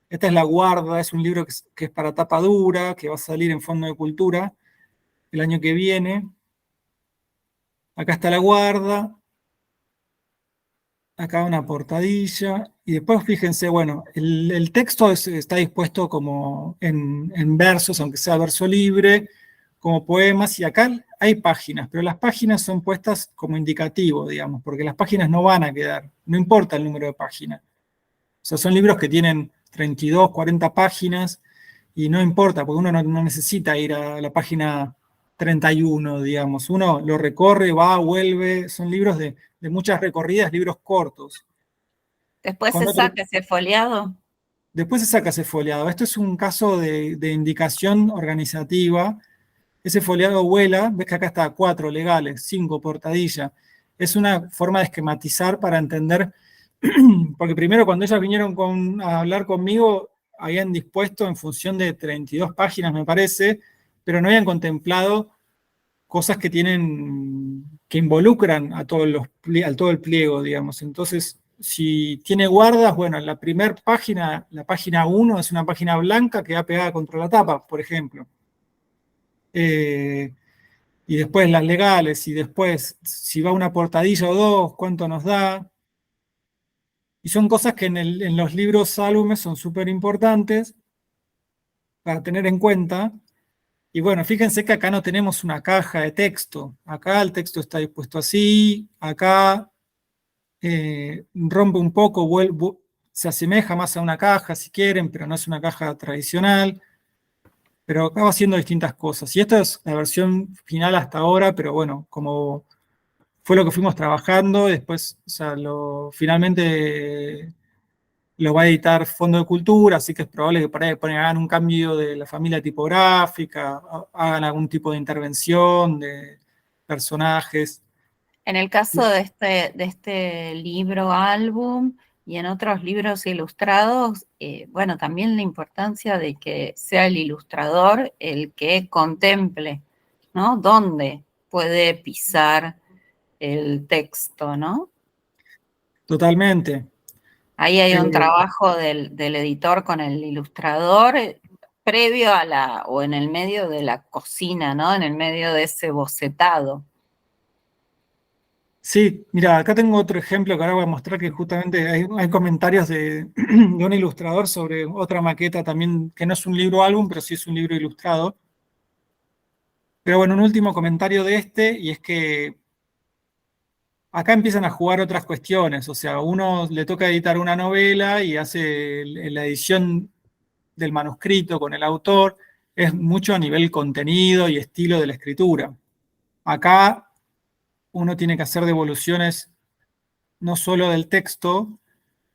Esta es La Guarda, es un libro que es para tapa dura, que va a salir en Fondo de Cultura el año que viene. Acá está La Guarda, acá una portadilla, y después fíjense, bueno, el texto está dispuesto como en versos, aunque sea verso libre, como poemas, y acá hay páginas, pero las páginas son puestas como indicativo, digamos, porque las páginas no van a quedar, no importa el número de páginas. O sea, son libros que tienen 32, 40 páginas, y no importa, porque uno no necesita ir a la página 31, digamos. Uno lo recorre, va, vuelve, son libros de muchas recorridas, libros cortos. Después se saca ese foliado. Después se saca ese foliado. Esto es un caso de indicación organizativa. Ese foliado vuela, ves que acá está 4 legales, 5 portadilla. Es una forma de esquematizar para entender, porque primero cuando ellas vinieron a hablar conmigo, habían dispuesto en función de 32 páginas, me parece, pero no habían contemplado cosas que involucran a todo el pliego, digamos. Entonces, si tiene guardas, bueno, la primera página, la página 1, es una página blanca que va pegada contra la tapa, por ejemplo. Y después las legales, y después, si va una portadilla o dos, cuánto nos da. Y son cosas que en los libros álbumes son súper importantes para tener en cuenta. Y bueno, fíjense que acá no tenemos una caja de texto. Acá el texto está dispuesto así, acá rompe un poco, se asemeja más a una caja si quieren, pero no es una caja tradicional. Pero acá va haciendo distintas cosas. Y esta es la versión final hasta ahora, pero bueno, como fue lo que fuimos trabajando, después, o sea, finalmente lo va a editar Fondo de Cultura, así que es probable que por ahí hagan un cambio de la familia tipográfica, hagan algún tipo de intervención de personajes. En el caso de este libro álbum y en otros libros ilustrados, bueno, también la importancia de que sea el ilustrador el que contemple ¿no? ¿Dónde puede pisar el texto, ¿no? Totalmente. Ahí hay un Eh, trabajo del editor con el ilustrador previo o en el medio de la cocina, ¿no? En el medio de ese bocetado. Sí, mira, acá tengo otro ejemplo que ahora voy a mostrar que justamente hay comentarios de un ilustrador sobre otra maqueta también, que no es un libro álbum, pero sí es un libro ilustrado. Pero bueno, un último comentario de este, y es que acá empiezan a jugar otras cuestiones, o sea, uno le toca editar una novela y hace la edición del manuscrito con el autor, es mucho a nivel contenido y estilo de la escritura. Acá uno tiene que hacer devoluciones no solo del texto,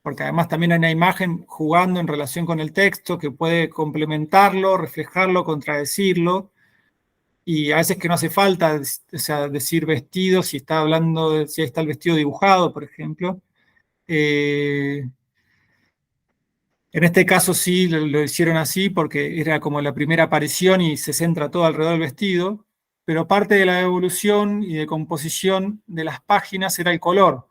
porque además también hay una imagen jugando en relación con el texto que puede complementarlo, reflejarlo, contradecirlo, y a veces que no hace falta, o sea, decir vestido, si está hablando, si ahí está el vestido dibujado, por ejemplo. Eh, en este caso sí lo hicieron así porque era como la primera aparición y se centra todo alrededor del vestido, pero parte de la evolución y de composición de las páginas era el color.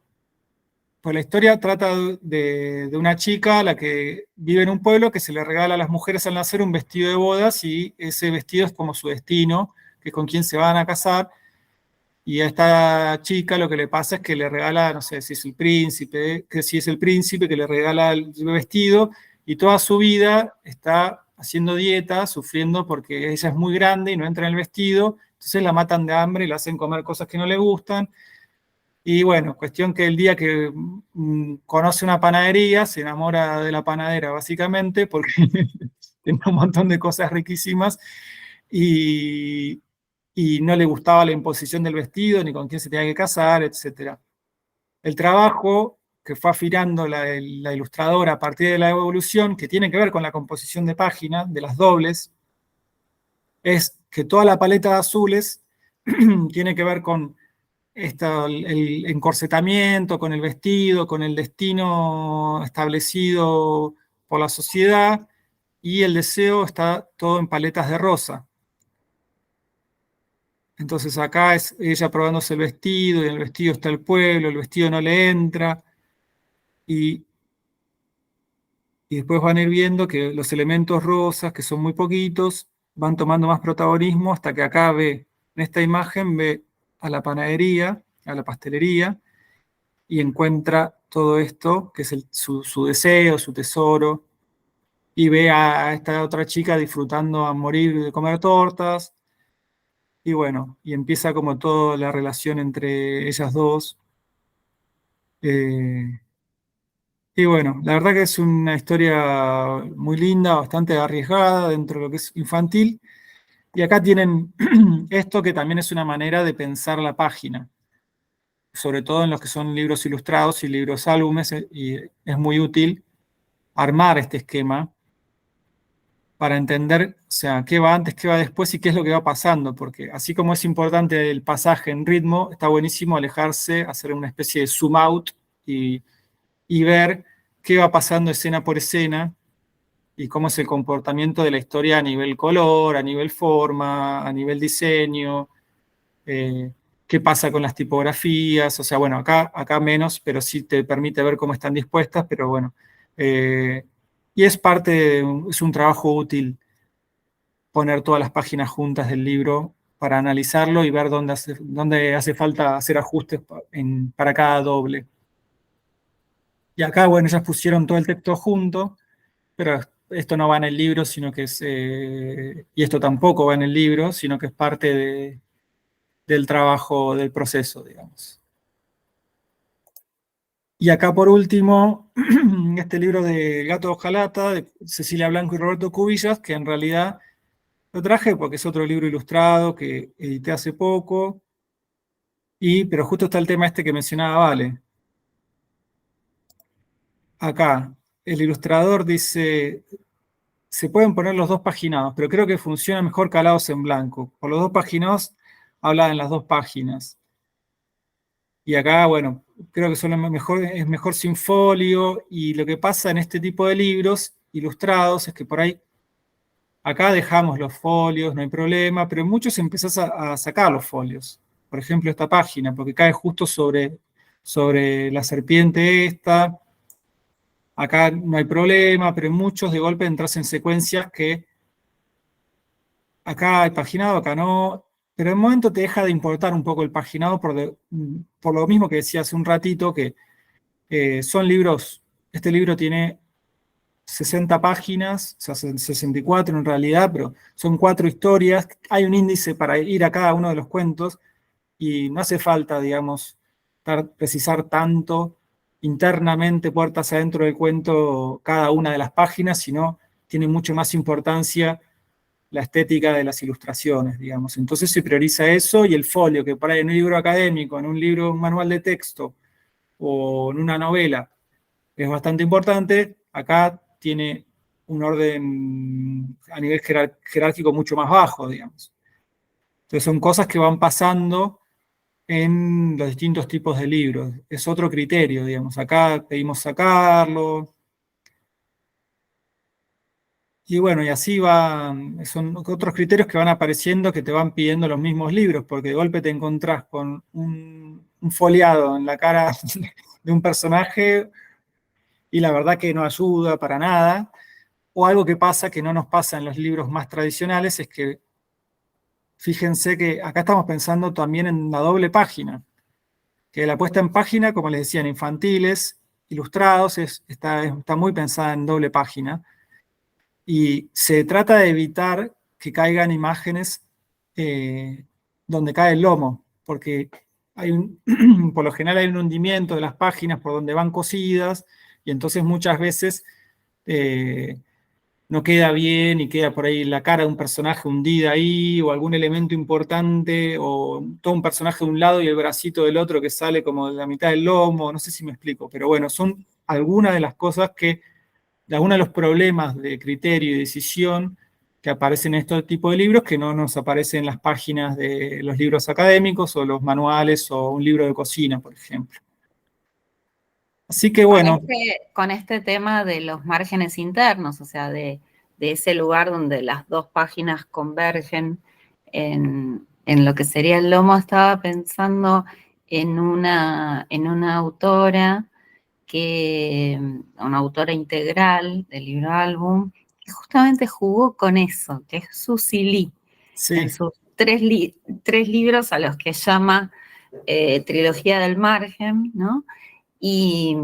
Pues la historia trata de una chica, la que vive en un pueblo, que se le regala a las mujeres al nacer un vestido de bodas y ese vestido es como su destino, que es con quien se van a casar. Y a esta chica lo que le pasa es que le regala, no sé si es el príncipe, que si es el príncipe que le regala el vestido y toda su vida está haciendo dieta, sufriendo porque ella es muy grande y no entra en el vestido, entonces la matan de hambre y la hacen comer cosas que no le gustan. Y bueno, cuestión que el día que conoce una panadería, se enamora de la panadera básicamente, porque tiene un montón de cosas riquísimas y, y no le gustaba la imposición del vestido, ni con quién se tenía que casar, etc. El trabajo que fue afilando la ilustradora a partir de la evolución, que tiene que ver con la composición de página, de las dobles, es que toda la paleta de azules tiene que ver con el encorsetamiento, con el vestido, con el destino establecido por la sociedad, y el deseo está todo en paletas de rosa. Entonces acá es ella probándose el vestido, y en el vestido está el pueblo, el vestido no le entra, y, y después van a ir viendo que los elementos rosas, que son muy poquitos, van tomando más protagonismo hasta que acá ve, en esta imagen ve a la panadería, a la pastelería, y encuentra todo esto, que es su deseo, su tesoro, y ve a esta otra chica disfrutando a morir de comer tortas, y bueno, y empieza como toda la relación entre ellas dos. Eh, y bueno, la verdad que es una historia muy linda, bastante arriesgada dentro de lo que es infantil, y acá tienen esto que también es una manera de pensar la página, sobre todo en los que son libros ilustrados y libros álbumes, y es muy útil armar este esquema para entender, o sea, qué va antes, qué va después y qué es lo que va pasando, porque así como es importante el pasaje en ritmo, está buenísimo alejarse, hacer una especie de zoom out y ver qué va pasando escena por escena y cómo es el comportamiento de la historia a nivel color, a nivel forma, a nivel diseño, qué pasa con las tipografías, o sea, bueno, acá menos, pero sí te permite ver cómo están dispuestas, pero bueno. Y es es un trabajo útil poner todas las páginas juntas del libro para analizarlo y ver dónde hace falta hacer ajustes para cada doble. Y acá, bueno, ellas pusieron todo el texto junto, pero esto no va en el libro, sino que es, y esto tampoco va en el libro, sino que es parte del trabajo, del proceso, digamos. Y acá por último, este libro de Gato de Hojalata, de Cecilia Blanco y Roberto Cubillas, que en realidad lo traje porque es otro libro ilustrado que edité hace poco, pero justo está el tema este que mencionaba Vale. Acá, el ilustrador dice, se pueden poner los dos paginados, pero creo que funciona mejor calados en blanco. Por los dos paginados habla en las dos páginas. Y acá, bueno, creo que es mejor sin folio, y lo que pasa en este tipo de libros ilustrados es que por ahí acá dejamos los folios, no hay problema, pero en muchos empezás a sacar los folios. Por ejemplo, esta página, porque cae justo sobre la serpiente esta. Acá no hay problema, pero en muchos de golpe entras en secuencias que acá hay paginado, acá no. Pero en un momento te deja de importar un poco el paginado por lo mismo que decía hace un ratito, que son libros, este libro tiene 60 páginas, o sea, 64 en realidad, pero son 4 historias. Hay un índice para ir a cada uno de los cuentos y no hace falta, digamos, precisar tanto internamente, puertas adentro del cuento, cada una de las páginas, sino tiene mucho más importancia la estética de las ilustraciones, digamos. Entonces se prioriza eso y el folio, que por ahí en un libro académico, en un libro, un manual de texto o en una novela es bastante importante, acá tiene un orden a nivel jerárquico mucho más bajo, digamos. Entonces son cosas que van pasando en los distintos tipos de libros. Es otro criterio, digamos. Acá pedimos sacarlo. Y bueno, y así son otros criterios que van apareciendo que te van pidiendo los mismos libros, porque de golpe te encontrás con un foliado en la cara de un personaje y la verdad que no ayuda para nada. O algo que pasa que no nos pasa en los libros más tradicionales es que, fíjense que acá estamos pensando también en la doble página, que la puesta en página, como les decía, en infantiles, ilustrados, está muy pensada en doble página, y se trata de evitar que caigan imágenes donde cae el lomo, porque por lo general hay un hundimiento de las páginas por donde van cosidas, y entonces muchas veces no queda bien y queda por ahí la cara de un personaje hundida ahí, o algún elemento importante, o todo un personaje de un lado y el bracito del otro que sale como de la mitad del lomo, no sé si me explico, pero bueno, son algunas de las cosas de algunos de los problemas de criterio y decisión que aparecen en este tipo de libros que no nos aparecen en las páginas de los libros académicos o los manuales o un libro de cocina, por ejemplo. Así que bueno. Con este tema de los márgenes internos, o sea, de ese lugar donde las dos páginas convergen en lo que sería el lomo, estaba pensando en una autora una autora integral del libro álbum, que justamente jugó con eso, que es Susie Lee, Sí. en sus tres libros a los que llama Trilogía del Margen, ¿no? Y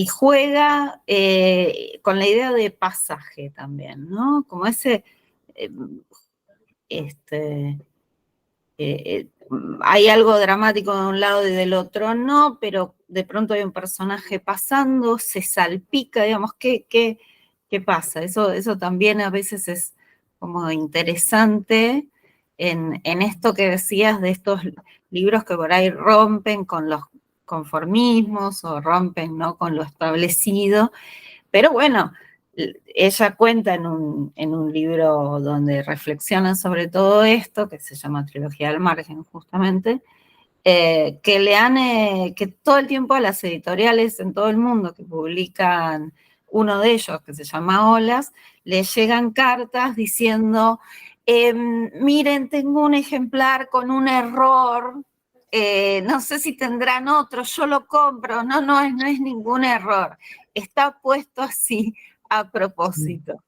juega con la idea de pasaje también, ¿no? Como ese, hay algo dramático de un lado y del otro no, pero de pronto hay un personaje pasando, se salpica, digamos, ¿qué pasa? Eso también a veces es como interesante en esto que decías de estos libros que por ahí rompen con los conformismos o rompen, ¿no?, con lo establecido, pero bueno, ella cuenta en un libro donde reflexiona sobre todo esto, que se llama Trilogía del Margen, justamente, que todo el tiempo a las editoriales en todo el mundo que publican uno de ellos, que se llama Olas, le llegan cartas diciendo, miren, tengo un ejemplar con un error, no sé si tendrán otro, yo lo compro, no es ningún error, está puesto así a propósito.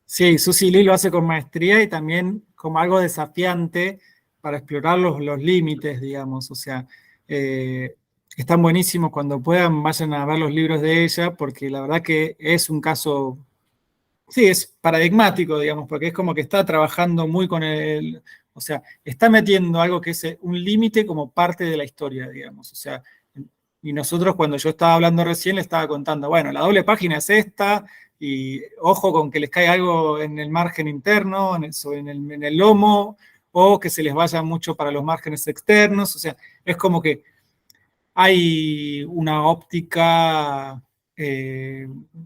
Sí, Susie Lee lo hace con maestría y también como algo desafiante para explorar los límites, digamos. O sea, están buenísimos cuando puedan, vayan a ver los libros de ella, porque la verdad que es un caso, sí, es paradigmático, digamos, porque es como que está trabajando muy con o sea, está metiendo algo que es un límite como parte de la historia, digamos. O sea, y nosotros cuando yo estaba hablando recién le estaba contando, bueno, la doble página es esta, y ojo con que les caiga algo en el margen interno, en el lomo, o que se les vaya mucho para los márgenes externos. O sea, es como que hay una óptica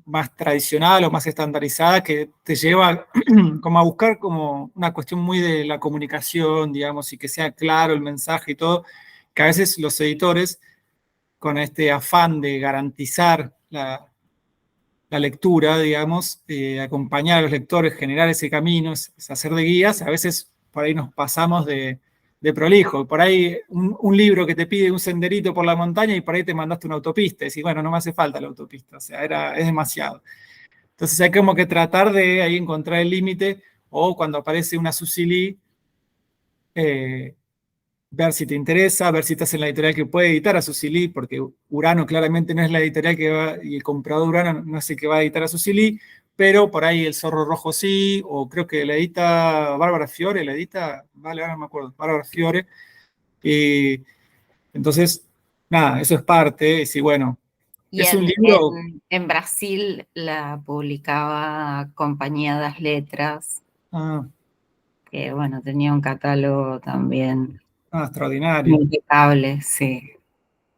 más tradicional o más estandarizada que te lleva como a buscar como una cuestión muy de la comunicación, digamos, y que sea claro el mensaje y todo, que a veces los editores, con este afán de garantizar la la lectura, digamos, acompañar a los lectores, generar ese camino, es hacer de guías. A veces por ahí nos pasamos de prolijo. Por ahí un libro que te pide un senderito por la montaña y por ahí te mandaste una autopista. Y decís, bueno, no me hace falta la autopista, o sea, es demasiado. Entonces hay como que tratar de ahí encontrar el límite, o cuando aparece una Susie Lee, ver si te interesa, ver si estás en la editorial que puede editar a Susie Lee, porque Urano claramente no es la editorial que va, y el comprador de Urano no es el que va a editar a Susie Lee, pero por ahí El Zorro Rojo sí, o creo que la edita Bárbara Fiore, vale, ahora no me acuerdo, Bárbara Fiore. Entonces, nada, eso es parte, y bueno, Y es un libro... en Brasil la publicaba Compañía das Letras, Ah, que bueno, tenía un catálogo también extraordinario. impecable, sí.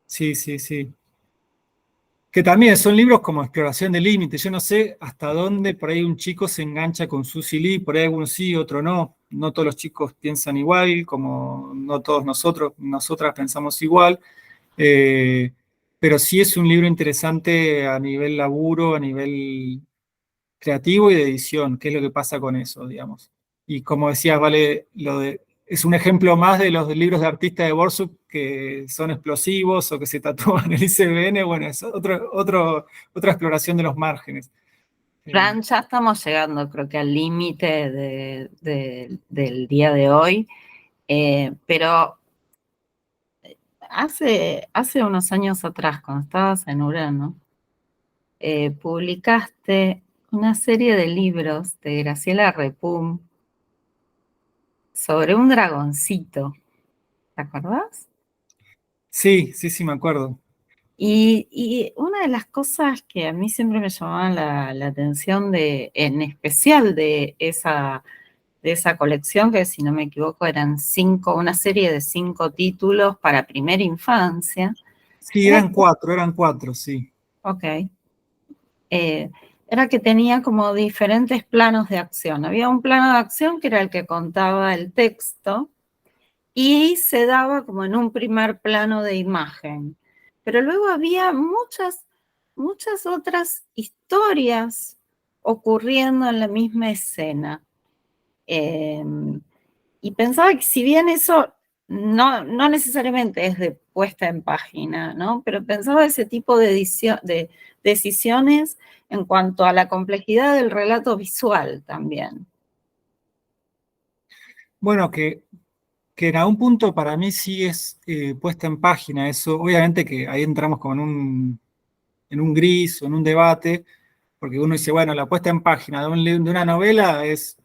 Sí, sí, sí. Que también son libros como exploración de límites. Yo no sé hasta dónde por ahí un chico se engancha con Susie Lee, por ahí algunos sí, otro no. No todos los chicos piensan igual, como no todos nosotras pensamos igual. Pero sí es un libro interesante a nivel laburo, a nivel creativo y de edición, qué es lo que pasa con eso, digamos. Y como decías, Vale, es un ejemplo más de los libros de artista de Borsuk que son explosivos o que se tatúan el ICBN. Bueno, es otra exploración de los márgenes. Fran, ya estamos llegando, creo que al límite del día de hoy, pero hace unos años atrás, cuando estabas en Urano, publicaste una serie de libros de Graciela Repum sobre un dragoncito. ¿Te acordás? Sí, sí, sí, me acuerdo. Y una de las cosas que a mí siempre me llamaban la atención, en especial de esa colección, que si no me equivoco eran una serie de 5 títulos para primera infancia. Sí, eran cuatro, sí. Ok. Era que tenía como diferentes planos de acción. Había un plano de acción que era el que contaba el texto y se daba como en un primer plano de imagen. Pero luego había muchas otras historias ocurriendo en la misma escena. Y pensaba que si bien eso no necesariamente es de puesta en página, ¿no? Pero pensaba ese tipo de decisiones en cuanto a la complejidad del relato visual también. Bueno, que en algún punto para mí sí es puesta en página eso. Obviamente que ahí entramos como en un gris o en un debate, porque uno dice, bueno, la puesta en página de una novela es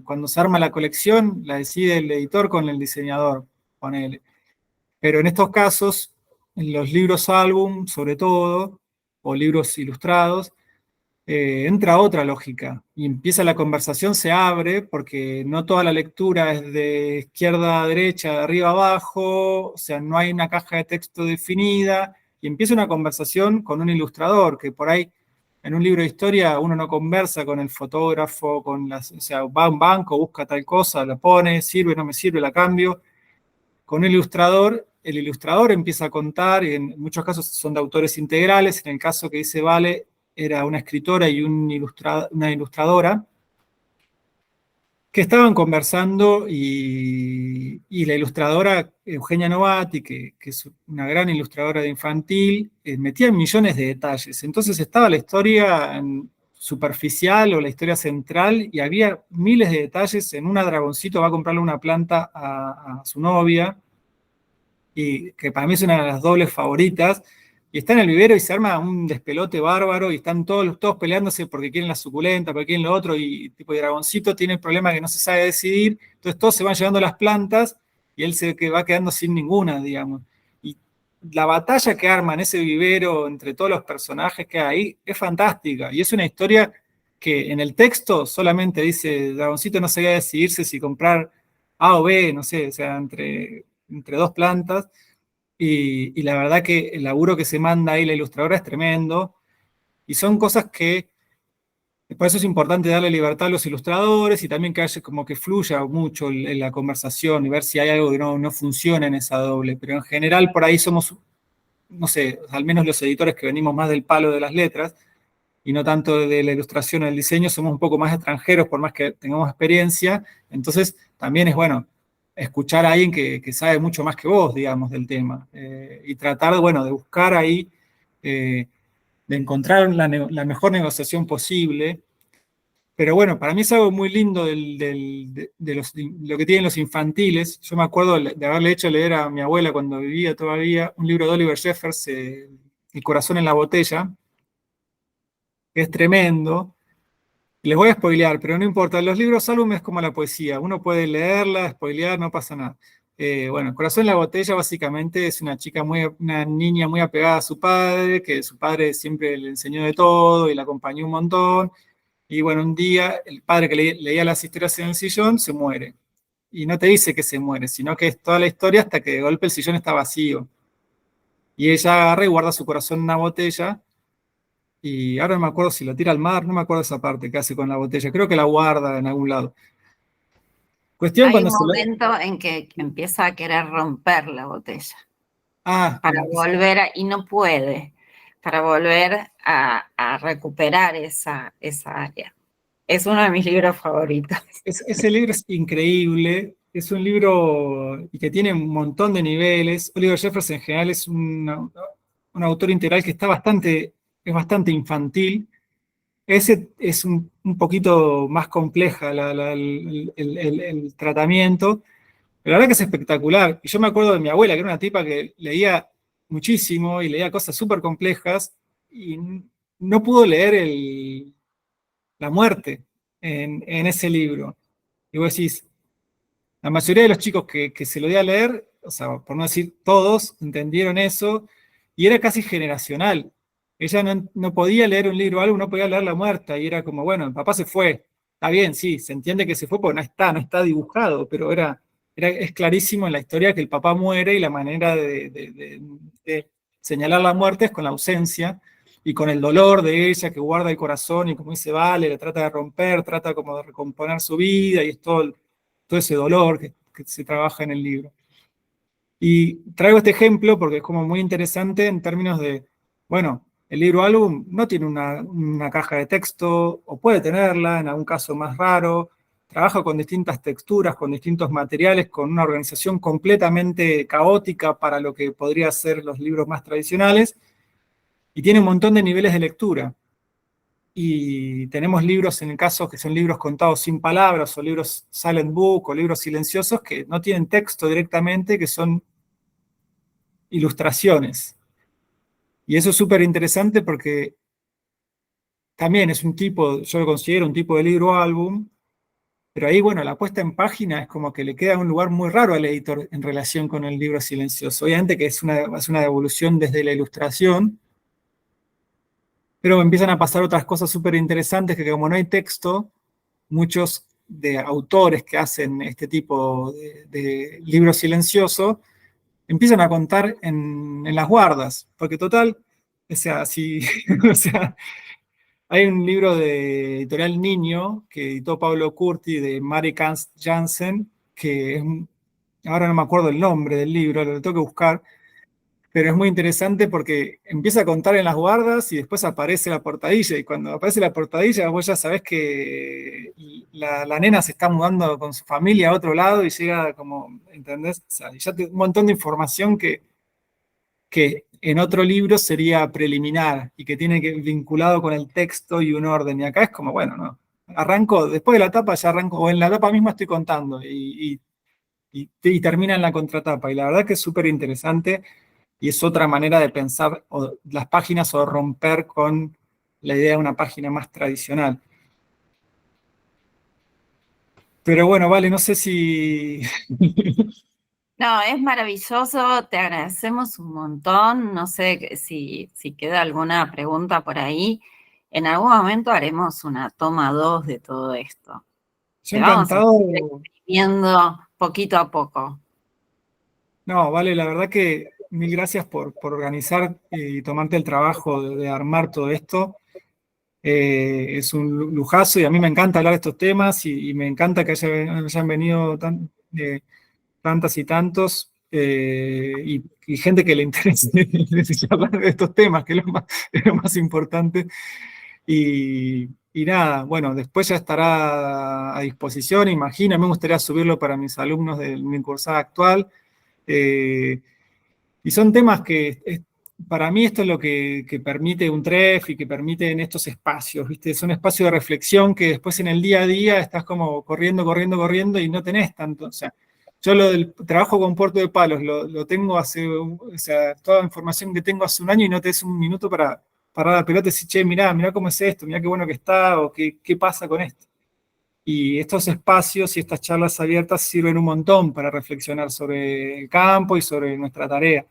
cuando se arma la colección, la decide el editor con el diseñador, ponele. Pero en estos casos, en los libros álbum, sobre todo, o libros ilustrados, entra otra lógica y empieza la conversación, se abre, porque no toda la lectura es de izquierda a derecha, de arriba a abajo, o sea, no hay una caja de texto definida, y empieza una conversación con un ilustrador, que por ahí en un libro de historia uno no conversa con el fotógrafo, o sea, va a un banco, busca tal cosa, la pone, sirve, no me sirve, la cambio. Con el ilustrador empieza a contar, y en muchos casos son de autores integrales, en el caso que dice Vale, era una escritora y una ilustradora, que estaban conversando y la ilustradora Eugenia Novati, que es una gran ilustradora de infantil, metía millones de detalles. Entonces estaba la historia superficial o la historia central y había miles de detalles. En una Dragoncito va a comprarle una planta a su novia, y que para mí es una de las dobles favoritas, y está en el vivero y se arma un despelote bárbaro y están todos peleándose porque quieren la suculenta, porque quieren lo otro, y tipo de Dragoncito tiene el problema que no se sabe decidir, entonces todos se van llevando las plantas y él se va quedando sin ninguna, digamos. Y la batalla que arma en ese vivero entre todos los personajes que hay ahí es fantástica, y es una historia que en el texto solamente dice, Dragoncito no sabía decidirse si comprar A o B, no sé, o sea, entre dos plantas, y la verdad que el laburo que se manda ahí la ilustradora es tremendo, y son cosas que, por eso es importante darle libertad a los ilustradores, y también que haya como que fluya mucho en la conversación, y ver si hay algo que no funciona en esa doble, pero en general por ahí somos, no sé, al menos los editores que venimos más del palo de las letras, y no tanto de la ilustración o el diseño, somos un poco más extranjeros por más que tengamos experiencia, entonces también es bueno escuchar a alguien que sabe mucho más que vos, digamos, del tema, y tratar, bueno, de buscar ahí, de encontrar la mejor negociación posible. Pero bueno, para mí es algo muy lindo lo que tienen los infantiles. Yo me acuerdo de haberle hecho leer a mi abuela cuando vivía todavía un libro de Oliver Jeffers, El corazón en la botella, que es tremendo. Les voy a spoilear, pero no importa. Los libros álbum es como la poesía. Uno puede leerla, spoilear, no pasa nada. Bueno, El corazón en la botella básicamente es una niña muy apegada a su padre, que su padre siempre le enseñó de todo y la acompañó un montón. Y bueno, un día el padre que leía las historias en el sillón se muere. Y no te dice que se muere, sino que es toda la historia hasta que de golpe el sillón está vacío. Y ella agarra y guarda su corazón en una botella. Y ahora no me acuerdo si lo tira al mar, no me acuerdo esa parte que hace con la botella. Creo que la guarda en algún lado. Cuestión Hay cuando un se lo... momento en que empieza a querer romper la botella Ah, para volver y no puede, para volver a recuperar esa área. Es uno de mis libros favoritos. ese libro es increíble. Es un libro y que tiene un montón de niveles. Oliver Jeffers en general es un autor integral que es bastante infantil. Ese es un poquito más compleja el tratamiento, pero la verdad que es espectacular. Y yo me acuerdo de mi abuela, que era una tipa que leía muchísimo y leía cosas súper complejas y no pudo leer la muerte en ese libro. Y vos decís, la mayoría de los chicos que se lo di a leer, o sea, por no decir todos, entendieron eso, y era casi generacional. Ella no podía leer un libro o algo, no podía leer la muerta, y era como, bueno, el papá se fue. Está bien, sí, se entiende que se fue porque no está dibujado, pero es clarísimo en la historia que el papá muere y la manera de señalar la muerte es con la ausencia y con el dolor de ella que guarda el corazón y como dice, vale, le trata de romper, trata como de recomponer su vida y es todo ese dolor que se trabaja en el libro. Y traigo este ejemplo porque es como muy interesante en términos de, bueno, el libro álbum no tiene una caja de texto, o puede tenerla, en algún caso más raro, trabaja con distintas texturas, con distintos materiales, con una organización completamente caótica para lo que podría ser los libros más tradicionales, y tiene un montón de niveles de lectura. Y tenemos libros, en el caso que son libros contados sin palabras, o libros silent book, o libros silenciosos, que no tienen texto directamente, que son ilustraciones. Y eso es súper interesante porque también es yo lo considero un tipo de libro álbum, pero ahí, bueno, la puesta en página es como que le queda un lugar muy raro al editor en relación con el libro silencioso. Obviamente que es una evolución desde la ilustración, pero empiezan a pasar otras cosas súper interesantes que como no hay texto, muchos de autores que hacen este tipo de libro silencioso empiezan a contar en las guardas, porque total, o sea, o sea, hay un libro de Editorial Niño que editó Pablo Curti de Mari Jansen, que ahora no me acuerdo el nombre del libro, lo tengo que buscar, pero es muy interesante porque empieza a contar en las guardas y después aparece la portadilla. Y cuando aparece la portadilla, vos ya sabés que la nena se está mudando con su familia a otro lado y llega como, ¿entendés? O sea, ya un montón de información que en otro libro sería preliminar y que tiene que vinculado con el texto y un orden. Y acá es como, bueno, no. Arranco, después de la tapa ya arranco, o en la tapa misma estoy contando y termina en la contratapa. Y la verdad que es súper interesante. Y es otra manera de pensar las páginas o romper con la idea de una página más tradicional. Pero bueno, vale, no sé si... No, es maravilloso, te agradecemos un montón. No sé si queda alguna pregunta por ahí. En algún momento haremos una toma 2 de todo esto. Yo Te vamos a encantado. ir viendo poquito a poco. No, vale, la verdad que mil gracias por organizar y tomarte el trabajo de armar todo esto. Es un lujazo y a mí me encanta hablar de estos temas y me encanta que hayan venido tantas y tantos y gente que le interese hablar de estos temas, que es lo más importante. Y nada, bueno, después ya estará a disposición, imagino, me gustaría subirlo para mis alumnos de mi cursada actual. Y son temas que, para mí esto es lo que permite un TREF y que permiten estos espacios, ¿viste? Es un espacio de reflexión que después en el día a día estás como corriendo, corriendo, corriendo y no tenés tanto, o sea, yo lo del trabajo con Puerto de Palos lo tengo o sea, toda la información que tengo hace un año y no te des un minuto para parar la pelota y decir, che, mirá cómo es esto, mirá qué bueno que está, o qué pasa con esto. Y estos espacios y estas charlas abiertas sirven un montón para reflexionar sobre el campo y sobre nuestra tarea.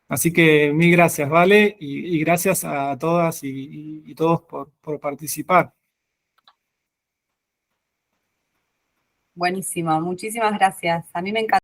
Así que mil gracias, ¿vale? Y gracias a todas y todos por participar. Buenísimo, muchísimas gracias. A mí me encanta.